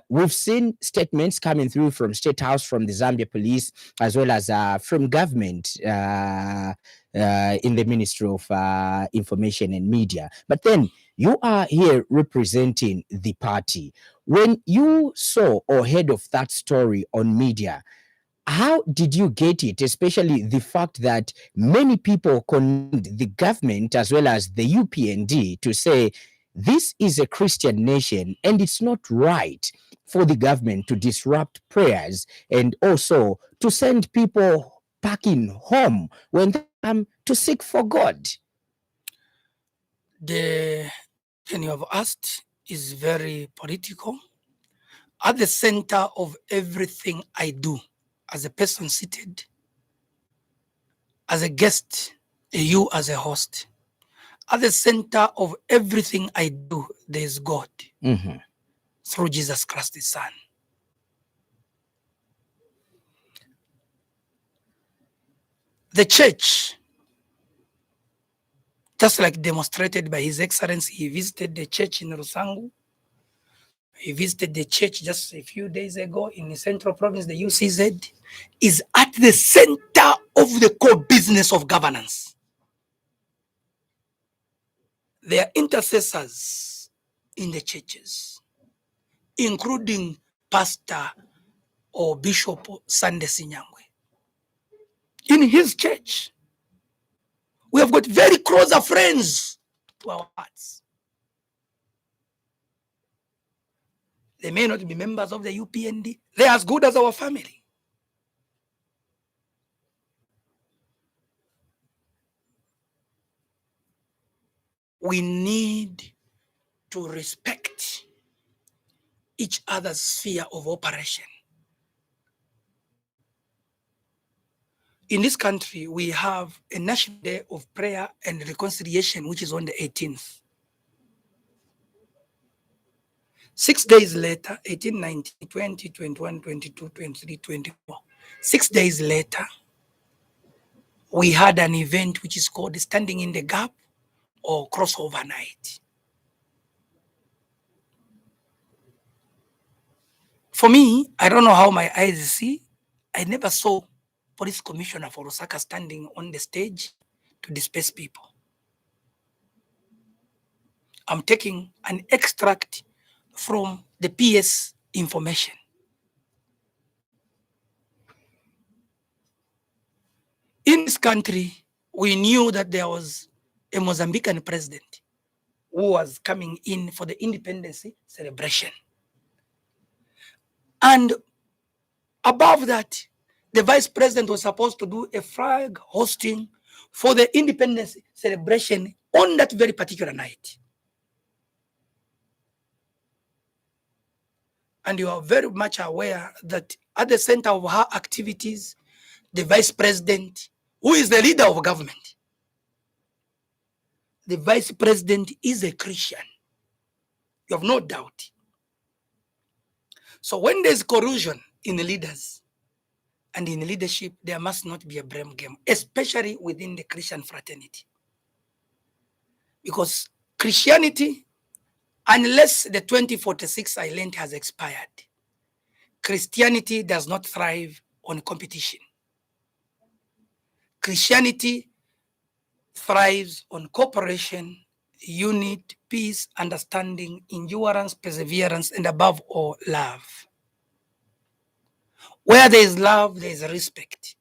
We've seen statements coming through from State House, from the Zambia police, as well as from government in the Ministry of Information and Media. But then you are here representing the party. When you saw or heard of that story on media, how did you get it, especially the fact that many people condemned the government as well as the UPND to say this is a Christian nation and it's not right for the government to disrupt prayers and also to send people packing home when they come to seek for God? The question you have asked is very political. At the center of everything I do, as a person seated, as a guest, you as a host, at the center of everything I do, there is God through Jesus Christ, the Son. The church, just like demonstrated by His Excellency, he visited the church in Rusangu. He visited the church just a few days ago in the Central Province, the UCZ, is at the center of the core business of governance. There are intercessors in the churches, including Pastor or Bishop Sande Sinyangwe. In his church, we have got very close friends to our hearts. They may not be members of the UPND. They're as good as our family. We need to respect each other's sphere of operation. In this country, we have a National Day of Prayer and Reconciliation, which is on the 18th. 6 days later, 18, 19, 20, 21, 22, 23, 24. 6 days later, we had an event which is called Standing in the Gap or Crossover Night. For me, I don't know how my eyes see. I never saw Police Commissioner for Lusaka standing on the stage to disperse people. I'm taking an extract from the PS information. In this country, we knew that there was a Mozambican president who was coming in for the independence celebration. And above that, the vice president was supposed to do a flag hosting for the independence celebration on that very particular night. And you are very much aware that at the center of her activities, the vice president, who is the leader of government, the vice president is a Christian. You have no doubt. So when there's collusion in the leaders and in leadership, there must not be a blame game, especially within the Christian fraternity. Because Christianity, unless the 2046 island has expired, Christianity does not thrive on competition. Christianity thrives on cooperation, unity, peace, understanding, endurance, perseverance, and above all, love. Where there is love, there is respect.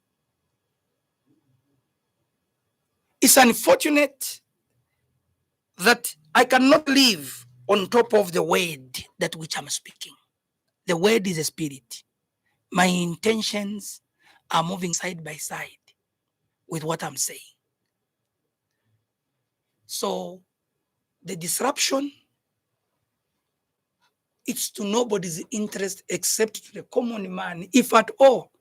It's unfortunate that I cannot live on top of the word that which I'm speaking. The word is a spirit. My intentions are moving side by side with what I'm saying. So the disruption, it's to nobody's interest except to the common man, if at all.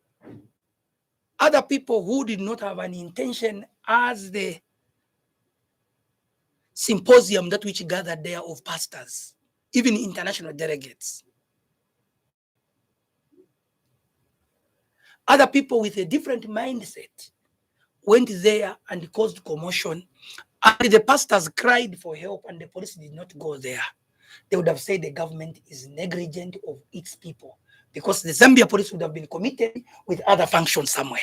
Other people who did not have an intention as the symposium that which gathered there of pastors, even international delegates. Other people with a different mindset went there and caused commotion, and the pastors cried for help and the police did not go there. They would have said the government is negligent of its people because the Zambia police would have been committed with other functions somewhere.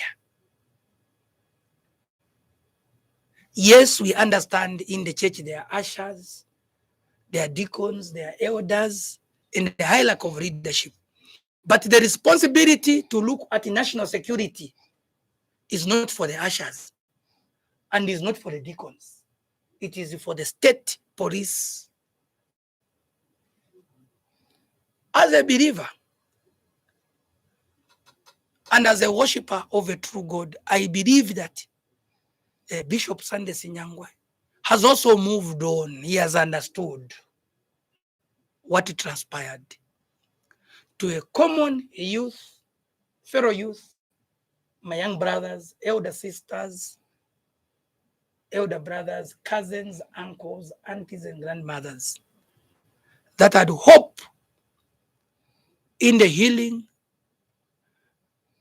Yes, we understand in the church there are ushers, there are deacons, there are elders, and the high lack of leadership. But the responsibility to look at national security is not for the ushers and is not for the deacons. It is for the state police. As a believer and as a worshipper of a true God, I believe that Bishop Sunday Sinyangwe has also moved on. He has understood what transpired. To a common youth, fellow youth, my young brothers, elder sisters, elder brothers, cousins, uncles, aunties, and grandmothers that had hope in the healing,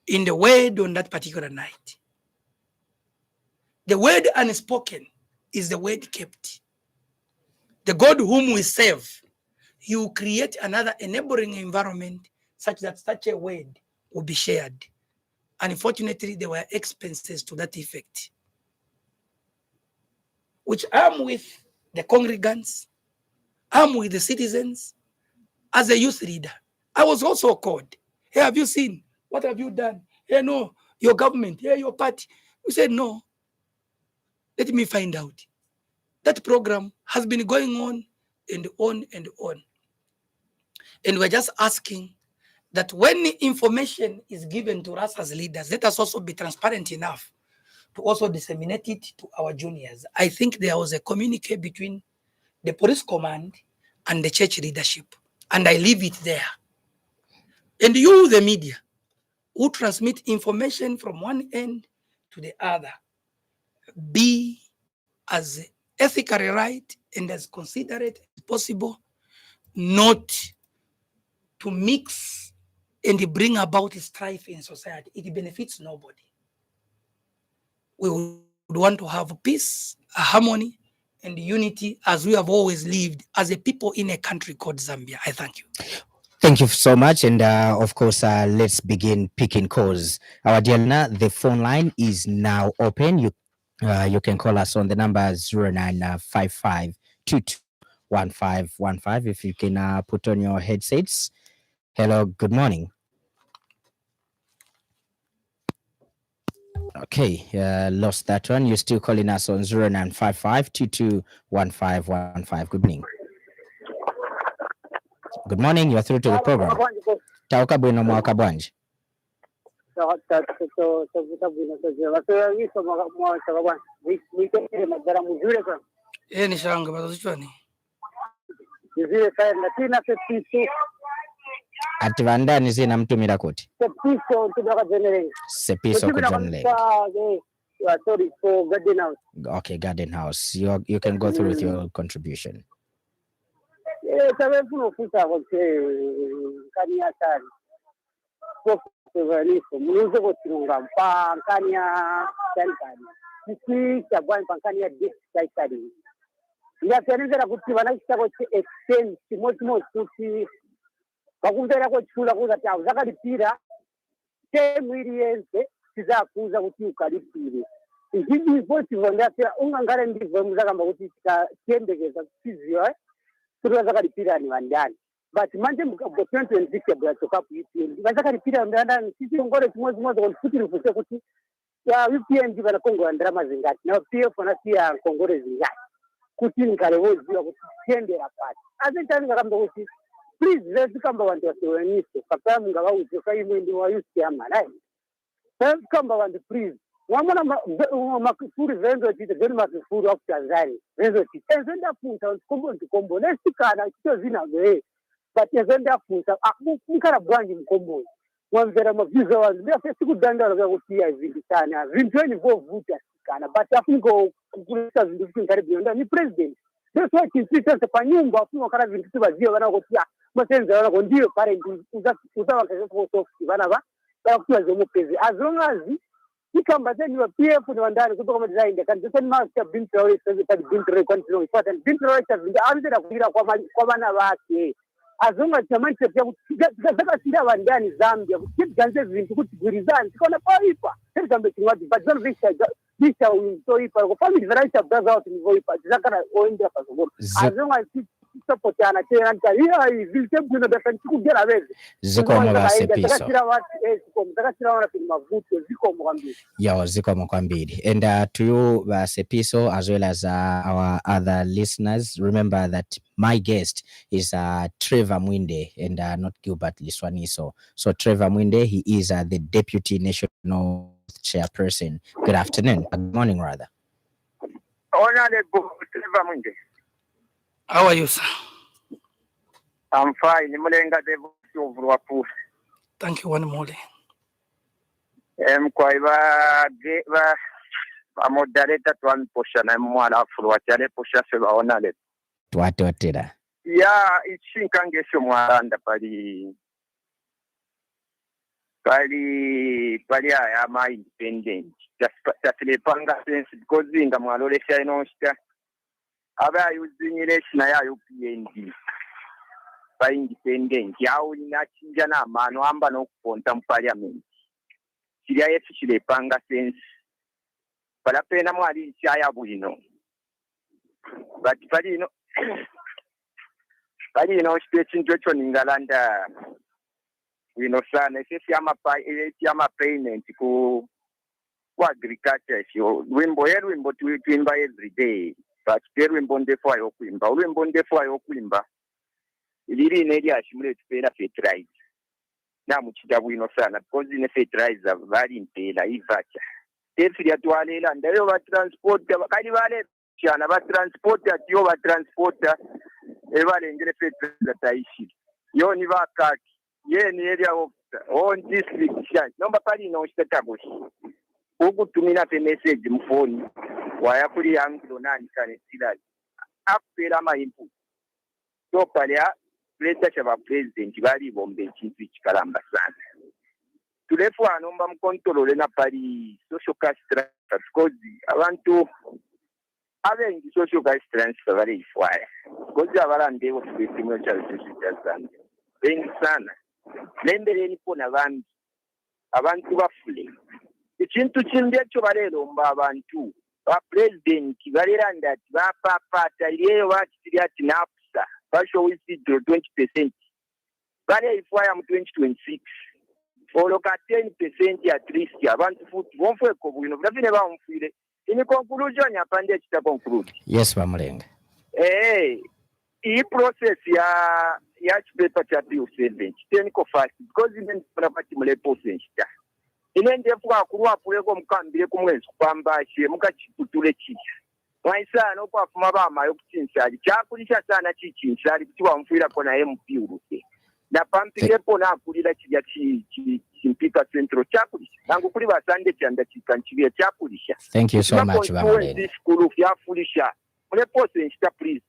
in the word on that particular night. The word unspoken is the word kept. The God whom we serve, he will create another enabling environment such that such a word will be shared. Unfortunately, there were expenses to that effect, which I'm with the congregants, I'm with the citizens. As a youth leader, I was also called. Hey, have you seen? What have you done? Hey, no, your government, hey, your party. We said, no, let me find out. That program has been going on and on and on. And we're just asking that when information is given to us as leaders, let us also be transparent enough to also disseminate it to our juniors. I think there was a communique between the police command and the church leadership, and I leave it there. And you, the media, who transmit information from one end to the other, be as ethically right and as considerate as possible, not to mix and bring about strife in society. It benefits nobody. We would want to have peace, harmony, and unity as we have always lived as a people in a country called Zambia. I thank you. Thank you so much. And of course, let's begin picking calls. Our dear Lina, the phone line is now open. You can call us on the number 0955221515. If you can put on your headsets. Hello, good morning. Okay, lost that one. You're still calling us on 0955221515. Good evening. Good morning. You're through to the program. Tauka bwino mwaka bwanji. Nishanga bazochwani. Ati vandani zina mtumira kuti. Sepiso ku John Lake. Sorry, for Garden House. Okay, Garden House. You can go through with your contribution. Zvidi posivo ndasira ungangare ndibve muzakamba kuti tiendekeza kuchiziva kuti vazakaripira ni vandani. But manje mukabva 2026 bwachoka kuUPND vazakaripira vandani tichingore chimwe kuti rifuse kuti ya UPND kana Kongo ndarama zingati na PF na sia Kongore zingati kuti nikale woziwa kuti tiendera pati. Asi tani ngakamba kuti please let's kamba vantu vasewenise papa mungava uze kai mwindi wa UCM right. Let's kamba vantu please. Wamona makufuri vendo chite vendo makufuri of Tanzania vendo chite ezenda funta kombo nesikana chito zina we but ezenda funta akukara bwanji mkombo wamvera maviza wangu ndia sikudandala kuti yazindisana vintu ni vovuta sikana but afungo kukulisa vintu vikari beyond ni president that's why it's panyumba afungo kana vintu vaziyo vana kuti masenza vana kondiyo parent uza wakaza for vana va kuti vazomupezi as long as ikamba zeni wa PF ni wandani kutoka madizainde kan just master bin terrorist kan bin terrorist kan no important bin terrorist azira kugira kwa bana bake azonga chamani pia kutaka sinda wandani Zambia kuti ganze zintu kuti gurizani tikona paipa Zambia kimwadi but don't visha utoipa kwa family right of brother out ni voipa zakana oendea passport azonga support ana tena ndio vilite buna bafani kugera beze ziko mabase piso takatira wana mavuto ziko mwambiri yawa ziko mwambiri and to you Sepiso as well as our other listeners, remember that my guest is Trevor Mwiinde and not Gilbert Liswaniso. So Trevor Mwiinde, he is the Deputy National Chairperson. Good afternoon. Good morning rather. Honorable Trevor Mwiinde. How are you, sir? I'm fine. Mulenga devosi overwapu. Thank you one more. Kwa iba moderator tuan posha na mwana afurwa chale posha seba onale. Twatotera. Ya ichinkangesho mwanda pali ya ma independent. Just panga sense because inga mwalolesha inoshita. Aba yuzinyire na ya UPND. Ba independent yawo inachinja na mano amba no kuponta mu parliament. Kiria yesu chilepanga sense. Pala pena mwali chaya bwino. But pali no speech njocho ningalanda wino sana sisi ama payment ku agriculture sio wimbo tuimba every day but wimbo ndefo ayo kuimba iliri neli ashimule tupera fertilizer na muchida bwino sana because ine fertilizer bali mpela ivacha sisi ya tualela ndayo ba transport bakali bale cyana ba transport atiyo ba transporta ebale ngere fertilizer taishi yo ni bakaki ye ni area officer on district shan nomba pali no shitakagoshi ukutumina pe message mfoni waya kuri yangu nani kane silali apera ma input so pale leta chaba president bali bombe chintu chikalamba sana tulefu anomba mkontrole na pali social cash transfer because abantu abengi social cash transfer bali ifwaya because abalande wo tubimwe cha Zambia bengi sana lembere ni pona abantu bafule ikintu kimbe cyo barero mba abantu ba president bareranda ati ba papa taliyo bati ati napsa basho withdraw 20% bale ifwaya mu 2026 oloka 10% at least abantu futhi bomfwe ko bwino bafine ba umfire ini conclusion yapande chita conclude yes bamulenga iyi process ya chipepa cha P7 teniko fast because even property mule process cha inende fuka kuruwa puleko mukambire kumwezi kwambashe mukachiputule chicha mwaisa no kwa fuma bama yokuchinsali chakulisha sana chichinsali kuti wamfira kona MP urute na pampike pona akulira chija chimpika centro chakulisha nangu kuli basande chanda chikanchibia chakulisha. Thank you so much bamulenga. This school ya fulisha please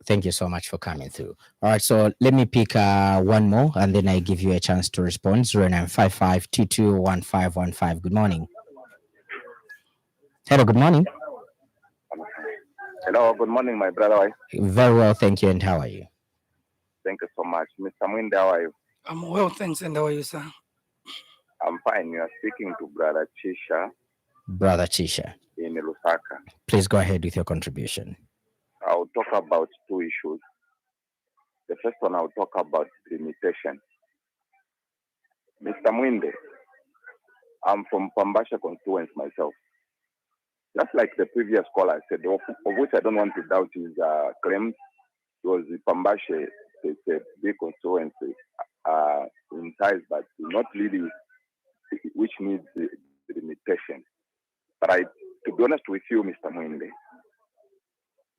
thank you so much for coming through. All right, so let me pick one more and then I give you a chance to respond. 0955221515. Good morning. Hello, good morning. Hello, good morning, my brother. Very well, thank you. And how are you? Thank you so much. Mr. Mwiinde, how are you? I'm well, thanks. And how are you, sir? I'm fine. You are speaking to Brother Chisha Brother Chisha, in Lusaka. please go ahead with your contribution. I'll talk about two issues. The first one, I'll talk about limitation. Mr. Mwiinde, I'm from Pambasha constituency myself. Just like the previous caller said, of which I don't want to doubt his claims, was the Pambasha, it's a big constituency in size, but not really, which needs the limitation. But to be honest with you, Mr. Mwiinde,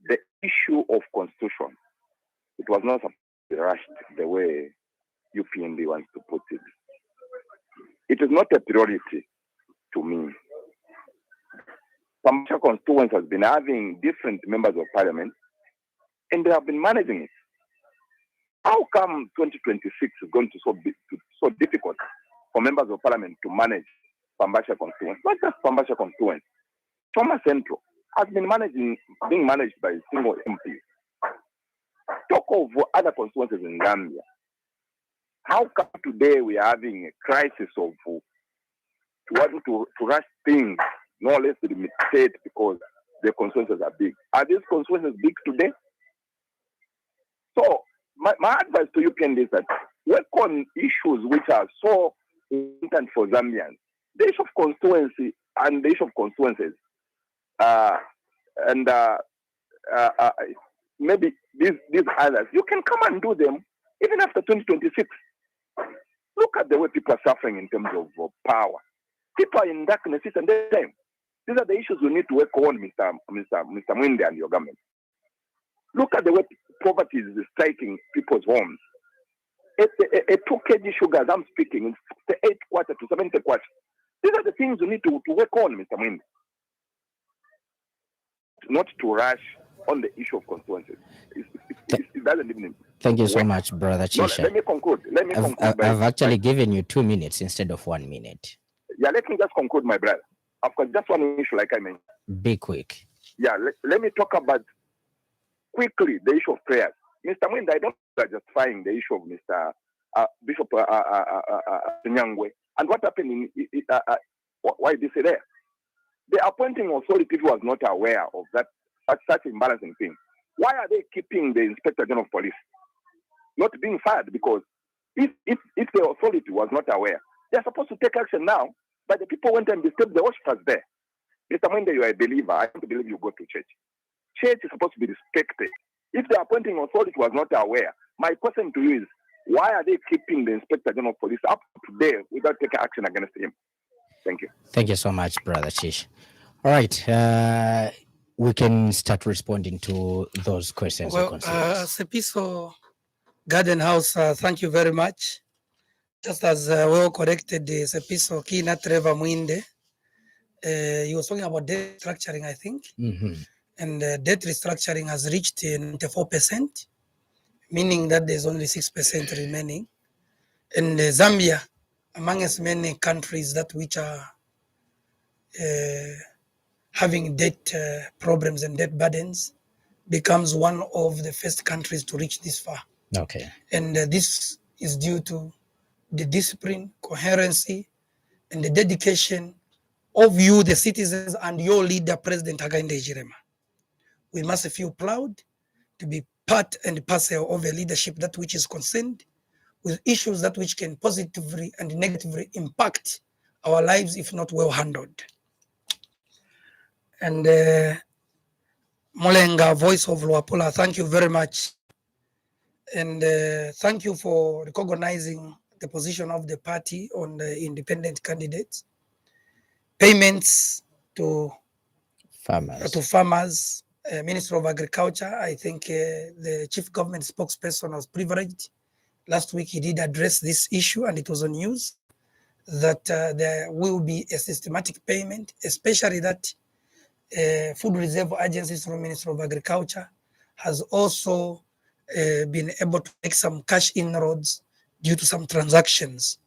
the issue of constitution, it was not rushed the way UPND wants to put it. It is not a priority to me. Pambasha constituency has been having different members of parliament, and they have been managing it. How come 2026 is going to be so difficult for members of parliament to manage Pambasha constituency? Not just Pambasha constituency. Choma Central has been being managed by a single MP. Talk of other constituencies in Zambia. How come today we are having a crisis of wanting to rush things, no less limited because the constituencies are big? Are these constituencies big today? So my advice to UPND is that work on issues which are so important for Zambians. The issue of constituency and the issue of constituencies, maybe these others, you can come and do them even after 2026. Look at the way people are suffering in terms of power. People are in darkness and time. These are the issues we need to work on, Mr. Mwiinde and your government. Look at the way poverty is striking people's homes. A 2 kg sugar, as I'm speaking, it's 8 kwacha to 70 kwacha. These are the things we need to work on, Mr. Mwiinde. Not to rush on the issue of constituencies. It doesn't even. Thank you so much, Brother Chisha. No, let me conclude. I've actually given you 2 minutes instead of 1 minute. Yeah, let me just conclude, my brother. Of course, just one issue, like I mentioned. Be quick. Yeah, let me talk about quickly the issue of prayers. Mr. Mwiinde, I don't justifying the issue of Mr. Bishop Nyangwe. And what happened why did they say there? The appointing authority was not aware of that such imbalancing thing. Why are they keeping the Inspector General of Police not being fired? Because if the authority was not aware, they're supposed to take action now, but the people went and disturbed the worshippers there. Mr. Mwiinde, you are a believer. I don't believe you go to church. Church is supposed to be respected. If the appointing authority was not aware, my question to you is, why are they keeping the Inspector General of Police up to there without taking action against him? Thank you. Thank you so much, Brother Chish. All right. We can start responding to those questions. Well, Sepiso Garden House, thank you very much. Just as well corrected, Sepiso Kina Trevor Mwiinde, he was talking about debt restructuring, I think. Mm-hmm. And debt restructuring has reached 94%, meaning that there's only 6% remaining. And Zambia, among as many countries that which are having debt problems and debt burdens, becomes one of the first countries to reach this far. Okay. And this is due to the discipline, coherency, and the dedication of you, the citizens, and your leader, President Hakainde Hichilema. We must feel proud to be part and parcel of a leadership that which is concerned with issues that which can positively and negatively impact our lives if not well handled. And Molenga, voice of Luapula, thank you very much. And thank you for recognizing the position of the party on the independent candidates. Payments to farmers, Minister of Agriculture, I think the chief government spokesperson was privileged. Last week he did address this issue and it was on news that there will be a systematic payment, especially that Food Reserve Agencies from Minister of Agriculture has also been able to make some cash inroads due to some transactions.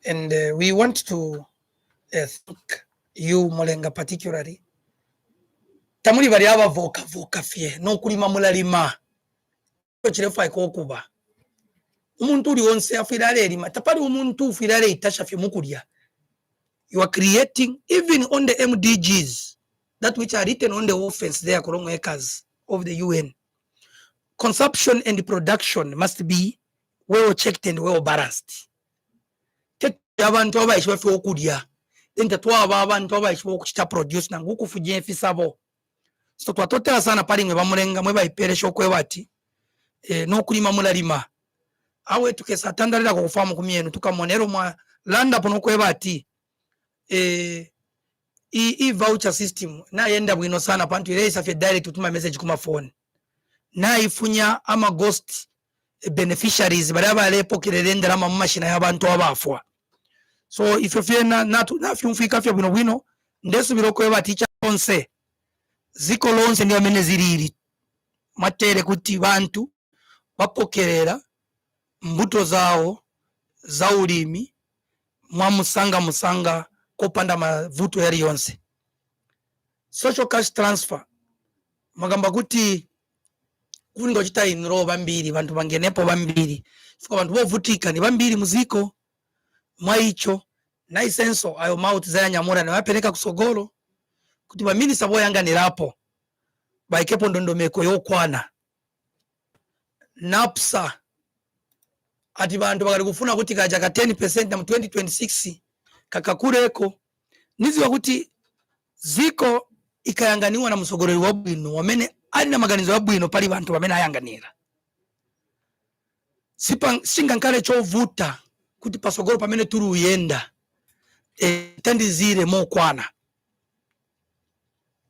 And we want to thank you, Molenga, particularly. Tamuli bali voka fye no kulima mulalima chirefa ikokuba umuntu uli wonse afirale lima tapali umuntu ufirale itasha fye mukulya You are creating, even on the MDGs, that which are written on the wall fence there, Korongo acres of the UN. Consumption and production must be well checked and well balanced. Abantu abaishwe fe okudya ente twaba abantu abaishwe okuchita produce na nguku fuje fisabo so twatotera sana pali mwe bamulenga mwe bayiperesha okwebati n'okulima mulalima awe tukesa tandalira ko kufamu kumyenu tukamonero mwa landa pono kwebati i voucher system na yenda bwino sana pantu iresa fe direct tutuma message kuma phone na ifunya ama ghost beneficiaries baraba lepo kirerendera mu mashina y'abantu abafwa. So if you feel na fyumfika fya bwino ndesu biroko y'abaticha onse ziko lonse ndi amene ziriri matere kuti bantu bapokerera mbuto zawo za ulimi mwa musanga kopanda mavuto yari yonse. Social cash transfer magamba kuti kundo chita inro bambiri bantu bangenepo bambiri fika bantu bovutika ni bambiri muziko mwa icho na isenso ayo mauti za nyamura na wapeleka kusogolo kuti baminisa boyanganirapo baikepo ndondomeko yokwana napsa ati bantu bakali kufuna kuti kaja ka 10% na mu 2026 kakakureko niziwa kuti ziko ikayanganiwa na musogolero wa bwino wamene ali na maganizo ya bwino pali bantu bamene ayanganira singa nkale chovuta kuti pasogolo pamene turi uyenda tandizire mokwana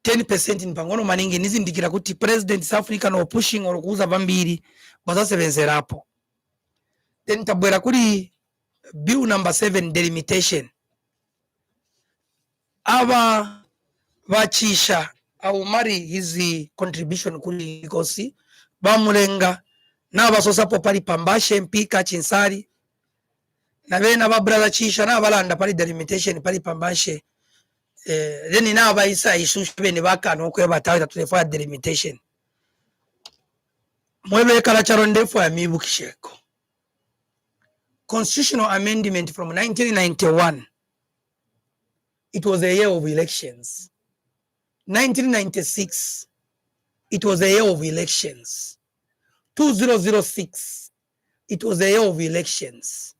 10% ni pangono maningi nizindikira kuti president South Africa no pushing or kuuza bambiri bazasebenzerapo. Then tabwera kuri bill number 7 delimitation aba bachisha au mari hizi contribution kuli kosi bamulenga naba sosapo pali pambashe mpika chinsari na bena babrala chisha na balanda pali delimitation pali pambashe then naba isa ishushe bene bakano kweba tawe tulefa delimitation mwebe kala charondefu ya mibukisheko. Constitutional amendment from 1991. It was a year of elections. 1996. It was a year of elections. 2006. It was a year of elections.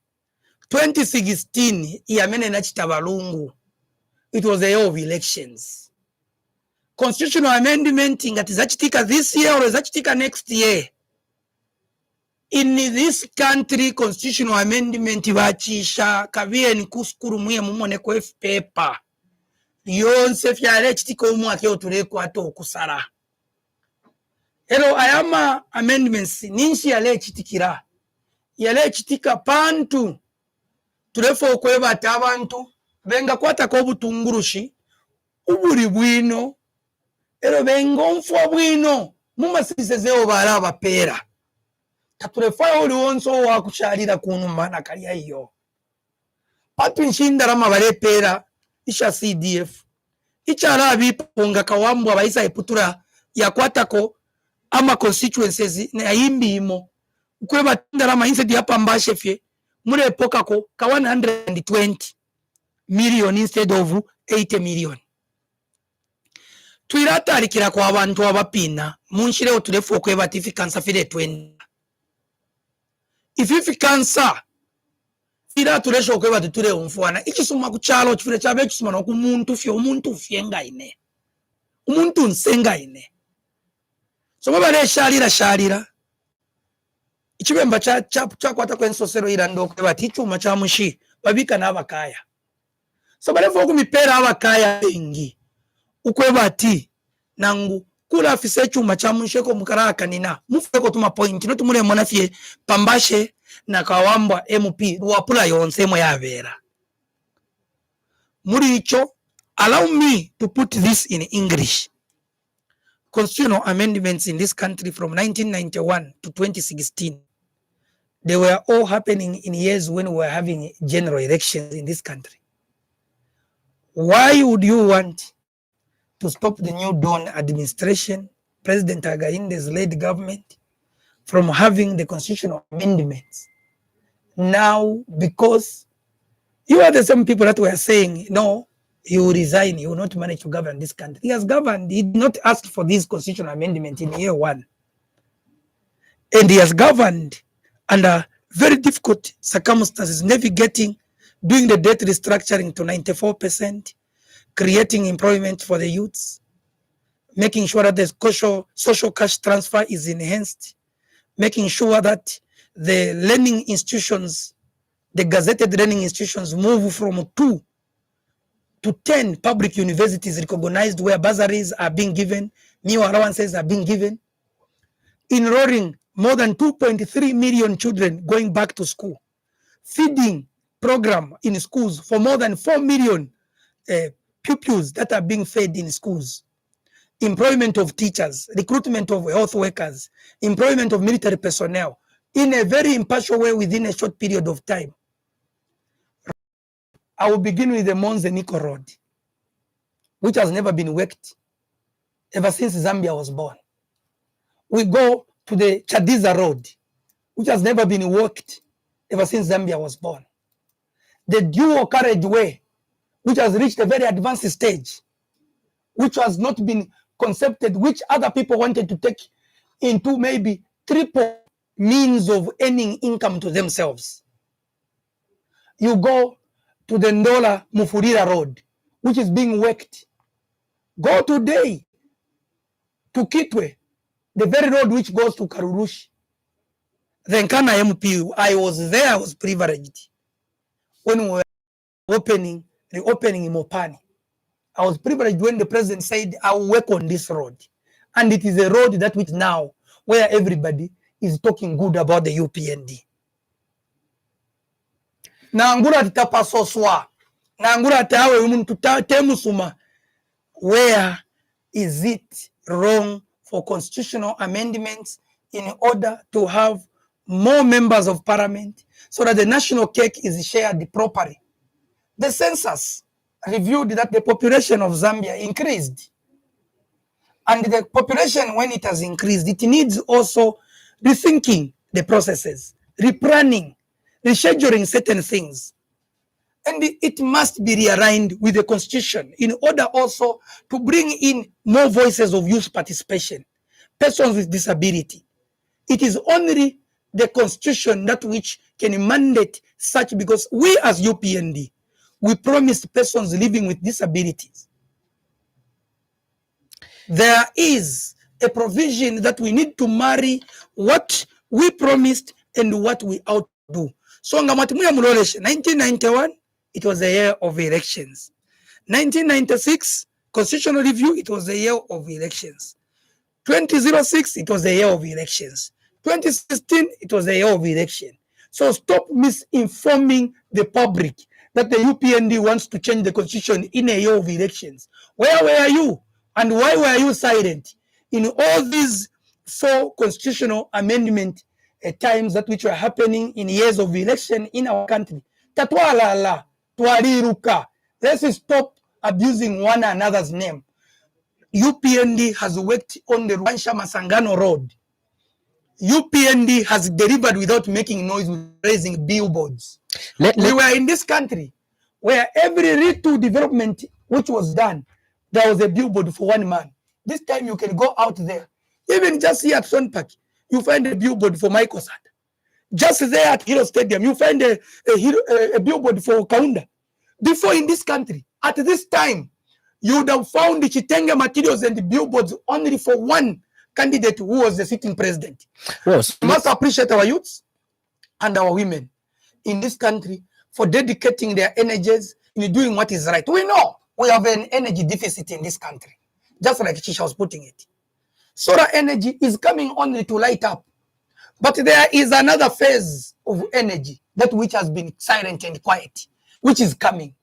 2016. Iamene na chitabalungu. It was a year of elections. Constitutional amendment ingatizachitika this year or zachitika next year. In this country, constitutional amendment vachisha kavie ni kuskuru mwe mumone kwa paper yonse fyale chitiko umwake otureko ato okusara. Ero ayama amendments ninshi yale chitikira yale chitika pantu turefo okweba ati abantu benga kwata ko butungurushi uburi bwino ero bengo mfwa bwino mumasizezeo baraba pera taturefa oli wonso wakushalira kunu mana kaliya iyo patu nshinda rama barepera isha CDF icha rabi ponga kawambu abaisa iputura ya kwatako ama constituencies na yimbi imo ukweba tindarama instead ya pambashe fye mure poka ko ka 120 million instead of 80 million. Tuirata alikira kwa abantu abapina munshire oturefu okweba tifi kansa file 20 ififi kansa ira turesho okweba tuture umfwana ikisuma kuchalo chifire chabe kisuma no kumuntu fye umuntu fyenga ine umuntu nsenga ine so baba shalira ichibemba cha kwata kwensosero ira ndo okweba tichuma cha mushi babika n'abakaya so balevo kumipera abakaya bengi ukweba ati nangu kula afise chuma cha munsheko mukaraka nina mufeko tuma point no tumure mona fie pambashe na kawambwa MP ruwapula yonse mo yabera muri icho. Allow me to put this in English. Constitutional amendments in this country from 1991 to 2016, they were all happening in years when we were having general elections in this country. Why would you want to stop the New Dawn administration, President Againde's led government, from having the constitutional amendments now? Because You are the same people that were saying, no, you will resign, you will not manage to govern this country. He has governed, he did not ask for this constitutional amendment in year one. And he has governed under very difficult circumstances, navigating, doing the debt restructuring to 94%, creating employment for the youths, making sure that the social cash transfer is enhanced, making sure that the learning institutions, the gazetted learning institutions, move from 2 to 10 public universities recognized, where bursaries are being given, meal allowances are being given, enrolling more than 2.3 million children going back to school, feeding program in schools for more than 4 million pupils that are being fed in schools, employment of teachers, recruitment of health workers, employment of military personnel in a very impartial way within a short period of time. I will begin with the Mwiinde Road, which has never been worked ever since Zambia was born. We go to the Chadiza Road, which has never been worked ever since Zambia was born. The dual carriageway, which has reached a very advanced stage, which has not been concepted, which other people wanted to take into maybe triple means of earning income to themselves. You go to the Ndola Mufurira Road, which is being worked. Go today to Kitwe, the very road which goes to Karurushi. The Nkana MP, I was there, I was privileged when we were reopening in Mopani. I was privileged when the president said, I will work on this road. And it is a road that which now, where everybody is talking good about the UPND. Nangura titapa soswa. Nangura tawe umuntu temusuma. Where is it wrong for constitutional amendments in order to have more members of parliament so that the national cake is shared properly? The census reviewed that the population of Zambia increased. And the population, when it has increased, it needs also rethinking the processes, replanning, rescheduling certain things. And it must be realigned with the constitution in order also to bring in more voices of youth participation, persons with disability. It is only the constitution that which can mandate such, because we as UPND, we promised persons living with disabilities. There is a provision that we need to marry what we promised and what we ought to do. So, 1991, it was the year of elections. 1996, constitutional review, it was the year of elections. 2006, it was the year of elections. 2016, it was the year of election. So stop misinforming the public that the UPND wants to change the constitution in a year of elections. Where were you? And why were you silent in all these 4 constitutional amendment times that which were happening in years of election in our country? Tatwalala, twaliruka. Let's stop abusing one another's name. UPND has worked on the Rwansha Masangano Road. UPND has delivered without making noise, with raising billboards. We were in this country where every retail development which was done, there was a billboard for one man. This time you can go out there, even just here at Son Park, you find a billboard for Michael Sad. Just there at Hero Stadium, you find a billboard for Kaunda. Before in this country, at this time, you would have found the Chitenge materials and the billboards only for one candidate who was the sitting president. Yes. We must appreciate our youths and our women in this country for dedicating their energies in doing what is right. We know we have an energy deficit in this country, just like Chisha was putting it. Solar energy is coming only to light up. But there is another phase of energy, that which has been silent and quiet, which is coming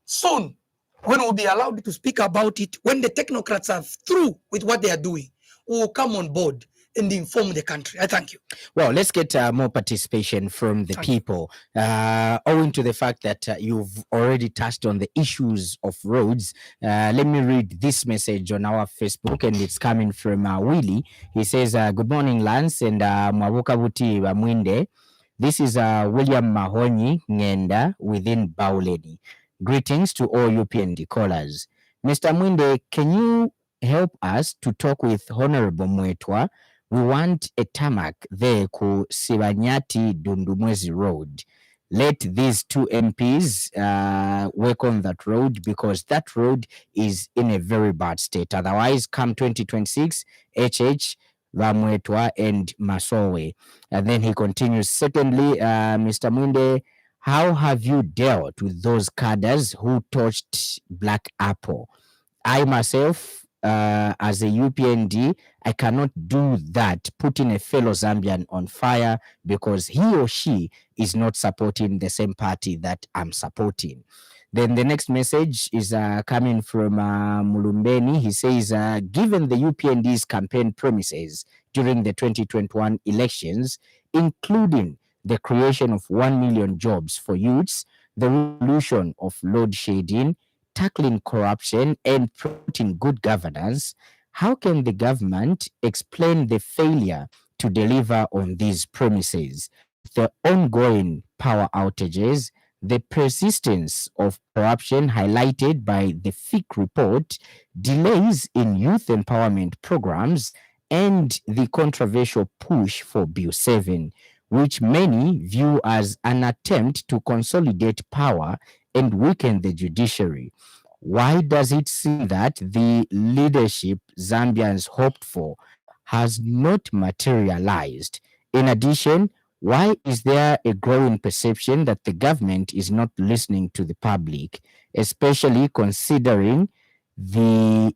soon, when we'll be allowed to speak about it, when the technocrats are through with what they are doing, we will come on board and inform the country. I thank you. Well, let's get more participation from the people. Owing to the fact that you've already touched on the issues of roads, let me read this message on our Facebook, and it's coming from Willie. He says, good morning, Lance and Mwabuka Buti Mwiinde. This is William Mahonyi Ngenda within Bauleni. Greetings to all UPND callers. Mr. Mwiinde, can you help us to talk with Honorable Mwetwa? We want a tarmac there ku Sibanyati Dundumwezi Road. Let these two MPs work on that road because that road is in a very bad state. Otherwise, come 2026, HH, Vamwetwa and Masowe. And then he continues, secondly, Mr. Mwiinde, how have you dealt with those cadres who touched Black Apple? I myself, as a UPND, I cannot do that, putting a fellow Zambian on fire because he or she is not supporting the same party that I'm supporting. Then the next message is coming from Mulumbeni. He says, given the UPND's campaign promises during the 2021 elections, including the creation of 1 million jobs for youths, the resolution of load shedding, tackling corruption, and promoting good governance, how can the government explain the failure to deliver on these promises? The ongoing power outages, the persistence of corruption highlighted by the FIC report, delays in youth empowerment programs, and the controversial push for Bill 7, which many view as an attempt to consolidate power and weaken the judiciary. Why does it seem that the leadership Zambians hoped for has not materialized? In addition, why is there a growing perception that the government is not listening to the public, especially considering the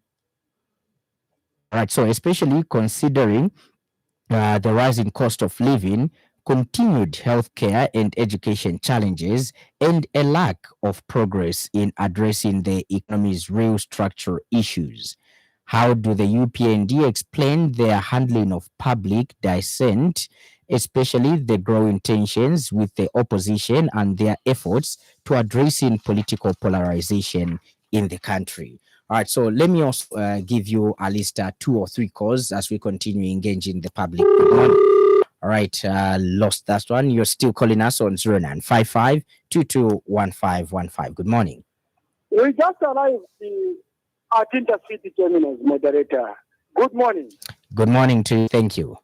the rising cost of living, continued healthcare and education challenges, and a lack of progress in addressing the economy's real structural issues? How do the UPND explain their handling of public dissent, especially the growing tensions with the opposition and their efforts to addressing political polarization in the country? All right, so let me also give you at least 2 or 3 calls as we continue engaging the public. Good morning. All right, lost that one. You're still calling us on 0955 221515. Good morning. We just arrived at Intercity Terminus, moderator. Good morning. Good morning to you. Thank you.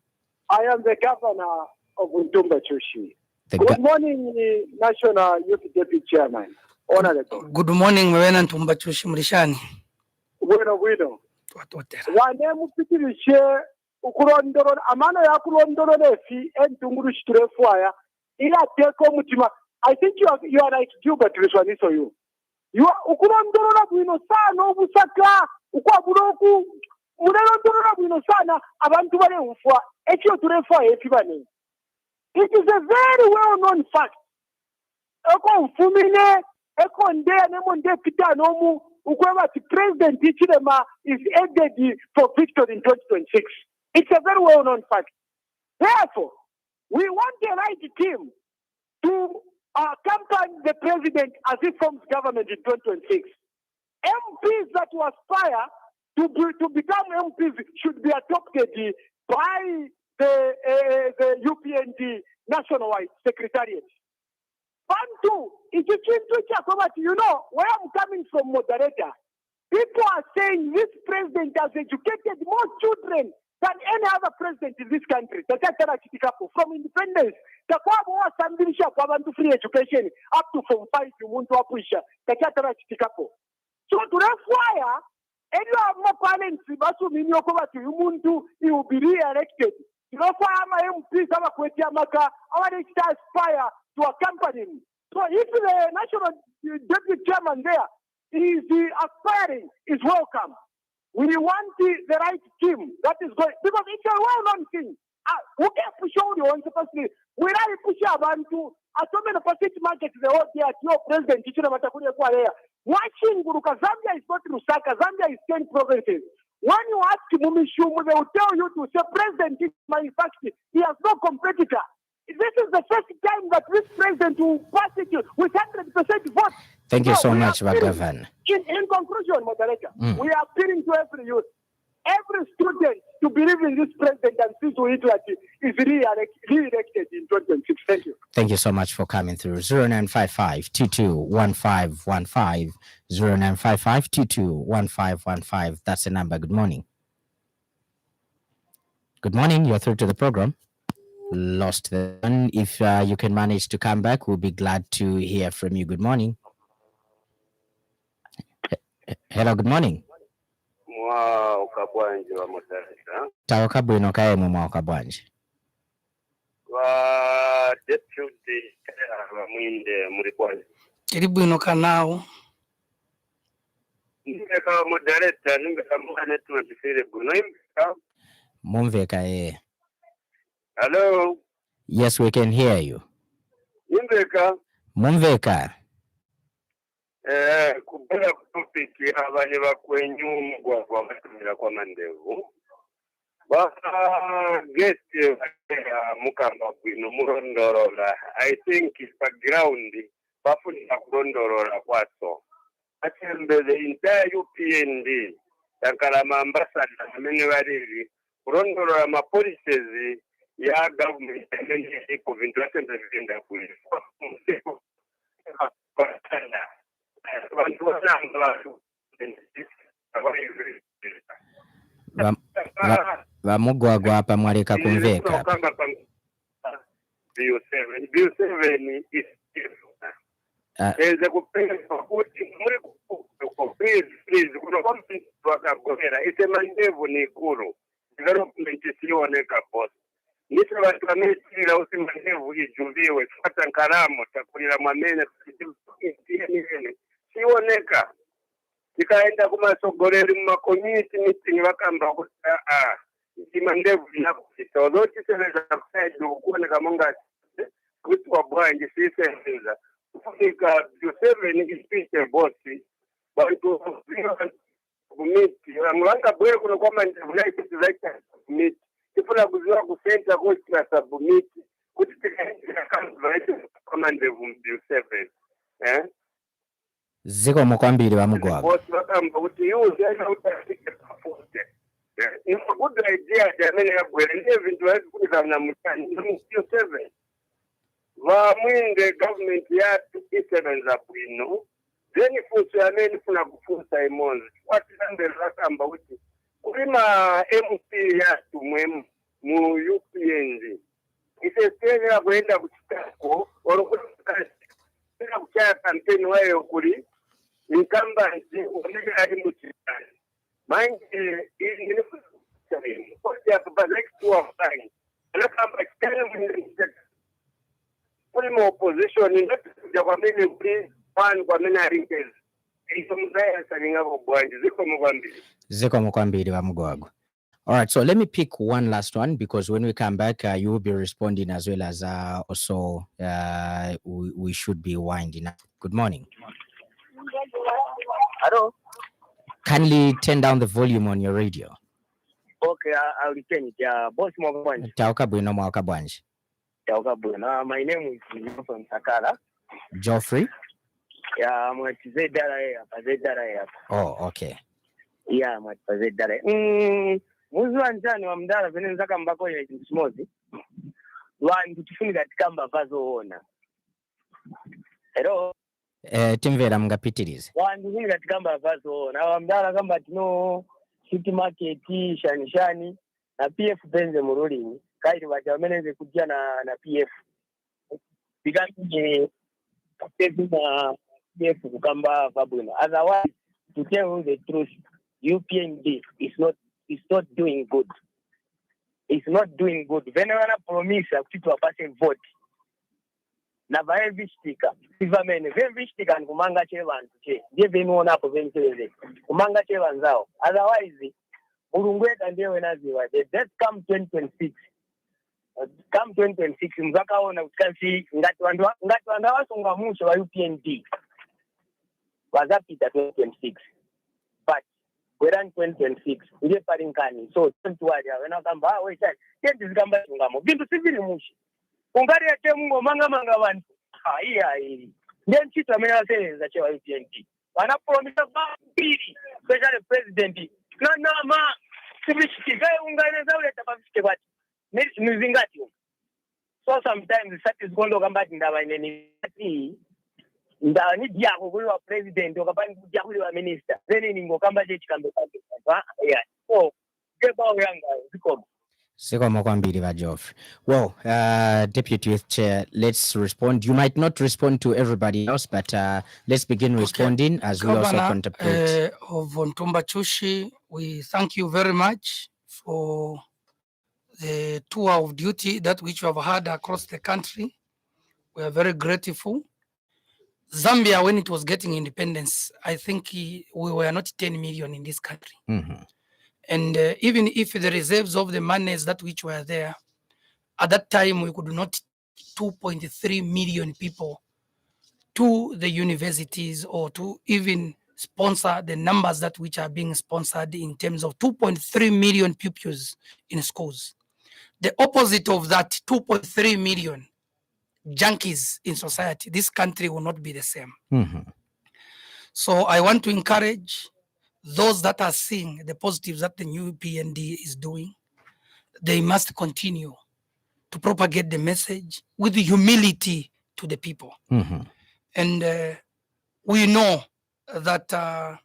I am the governor of Ntumba Chushi. Good morning, National Youth Deputy Chairman. Honorable. Good morning, Mwiinde Ntumba Chushi Mrishani. Bueno. Wane mupitirishe ukurondoro amano ya kurondoro lefi entunguru shiturefuaya ila teko mutima. I think you are like Gilbert Riswaniso you. You are ukurondoro na bwino sana obusaka ukwaburoku murondoro na bwino sana abantu bale ufwa ekyo turefuaya efibane. It is a very well known fact. Eko mfumine eko ndea nemo nde pita nomu the President Ichilema is aided for victory in 2026. It's a very well-known fact. Therefore, we want the right team to accompany the President as he forms government in 2026. MPs that will aspire to become MPs should be adopted by the UPND Nationwide Secretariat. Bantu, you know, where I'm coming from, moderator, people are saying this president has educated more children than any other president in this country. From independence, free education up to Form 5, so to require any of my parents, he will be re-elected. You know, my MPs aspire to accompany him. So if the National Deputy Chairman there is aspiring, is welcome. We want the right team that is going, because it's a well-known thing. We can push all the ones supposedly. We are pushing abantu. As so many facility markets the whole day at your president, watching Buruka, Zambia is not Lusaka, Zambia is 10 provinces. When you ask Mumishumu, they will tell you to say president is manufacturing. He has no competitor. This is the first time that this president will pass it with 100% vote. Thank you so much, Bhagavan. In conclusion, moderator, we are appealing to every youth. every student to believe in this president and see to it like is re-elected in 2026. Thank you. Thank you so much for coming through. 0955-221515, 0955-221515. That's the number. Good morning. Good morning. You're through to the program. Lost the one. If you can manage to come back, we'll be glad to hear from you. Good morning. Hello, good morning. Wow, kabwanje wa motarisa. Tawoka bwino kaye mwa kabwanje. Wa deputy wa Mwiinde muri kwanje. Kiri bwino kanawo. Ndeka moderator nimeka mwana tuwafire bwino imka. Mumveka ye. Hello. Yes, we can hear you. Imveka. Mumveka. Kubera topic abanye bakwenyu mugwa batumira kwa mandevu. Guest mukamba bwino murondorola. I think it's background bafuna kurondorola kwaso. Atembe the entire UPND yakalama ambassador amene bariri kurondorola ma policies ya government ene ko vindu atendenda kuli. Vamugwagwa hapa mwaleka kumveka. B7 is ite mandevu ni kuru development sioneka boss nise watu wametirira usi mandevu ijuliwe fata nkaramo takulira mwamene sioneka ikaenda kumasogoreri mumakommunity meeting vakamba kuti mandevu inakufisa although tisenza kusaidi ukuoneka monga kuti wabwanje sisenza kufunika B7 ispite bossi bantu kumiti amwanga bwe kuno kwa mandevu yaitizaicha kumiti tifuna kuziwa kusenta kuchira submiti kuti tikaendelea kwa mandevu B7 ziko mukwambiri vamugwagwa bosi vakamba kuti use ainautafike pafute it's a good idea jamene yabwere ndiye vintu vaikuza na mutani B7 va Mwiinde government yatu isebenza bwino then funso yamene funa kufunsa imonzi watirandere vakamba kuti kulima MP yatu mwemu mu UPND isesenya kuenda kuchitako olokuti kuchaya campaign wayo kuli incumbent onege ali muchitani manje ili kuti akuba next to of time anakamba chitani mwende kulima opposition ndikuja kwa mene kuli one kwa mene arinkezi iso mzaya saninga kubwanje ziko mukwambiri vamugwagwa. All right, so let me pick one last one because when we come back, you will be responding as well as also we should be winding up. Good morning. Hello. Kindly turn down the volume on your radio. Okay, I'll return it. Boss Mwakabwanje. Tauka bwino Mwakabwanje. Tauka bwino. My name is Geoffrey from Sakala. Geoffrey? Yeah, I'm at Zedara. Oh, okay. Yeah, I'm at Zedara. Mwezi wa njani wa mdala vene nzaka mbako ya jimsimozi wandu tifuni katika mbavazo ona. Hello? Timvera mngapitirize. Wandu tifuni katika mbavazo ona. Wa mdala kamba tino city market, shani na PF benze murulini. Kairi wacha wameneze kujia na PF. Bigani na PF kukamba vabuna. Otherwise, to tell you the truth, UPND is not doing good. It's not doing good. When I promise to a vote, na very sticker. Sivamene very sticker and kumanga chevan che. Give no one up of venture. Kumanga chevan zao. Otherwise, Urungwet and they will just come 2026. Come 2026, mzaka ona ukansi ngatwanda wasonga musho wa UPND. Wazapita 2026. But we're in 2026. We're paring kani. So don't worry. When I come back, wait. Get this gamba ngamo. Bintu sivili mushi. Ungari ya mungo manga wantu. Iya. Then chita mena say za chewa UPND. Wana promise ba bili. Special president. Na ma So sometimes that is going to come back in the president or minister. Then in Gokamba yeah. So well, Deputy Youth Chair, let's respond. You might not respond to everybody else, but let's begin responding as we also contemplate. Of Ntumba Chushi, we thank you very much for the tour of duty that which you have had across the country. We are very grateful. Zambia, when it was getting independence, I think we were not 10 million in this country. And even if the reserves of the monies that which were there, at that time we could not 2.3 million people to the universities or to even sponsor the numbers that which are being sponsored in terms of 2.3 million pupils in schools. The opposite of that 2.3 million junkies in society, this country will not be the same. So I want to encourage those that are seeing the positives that the new UPND is doing. They must continue to propagate the message with humility to the people. And we know that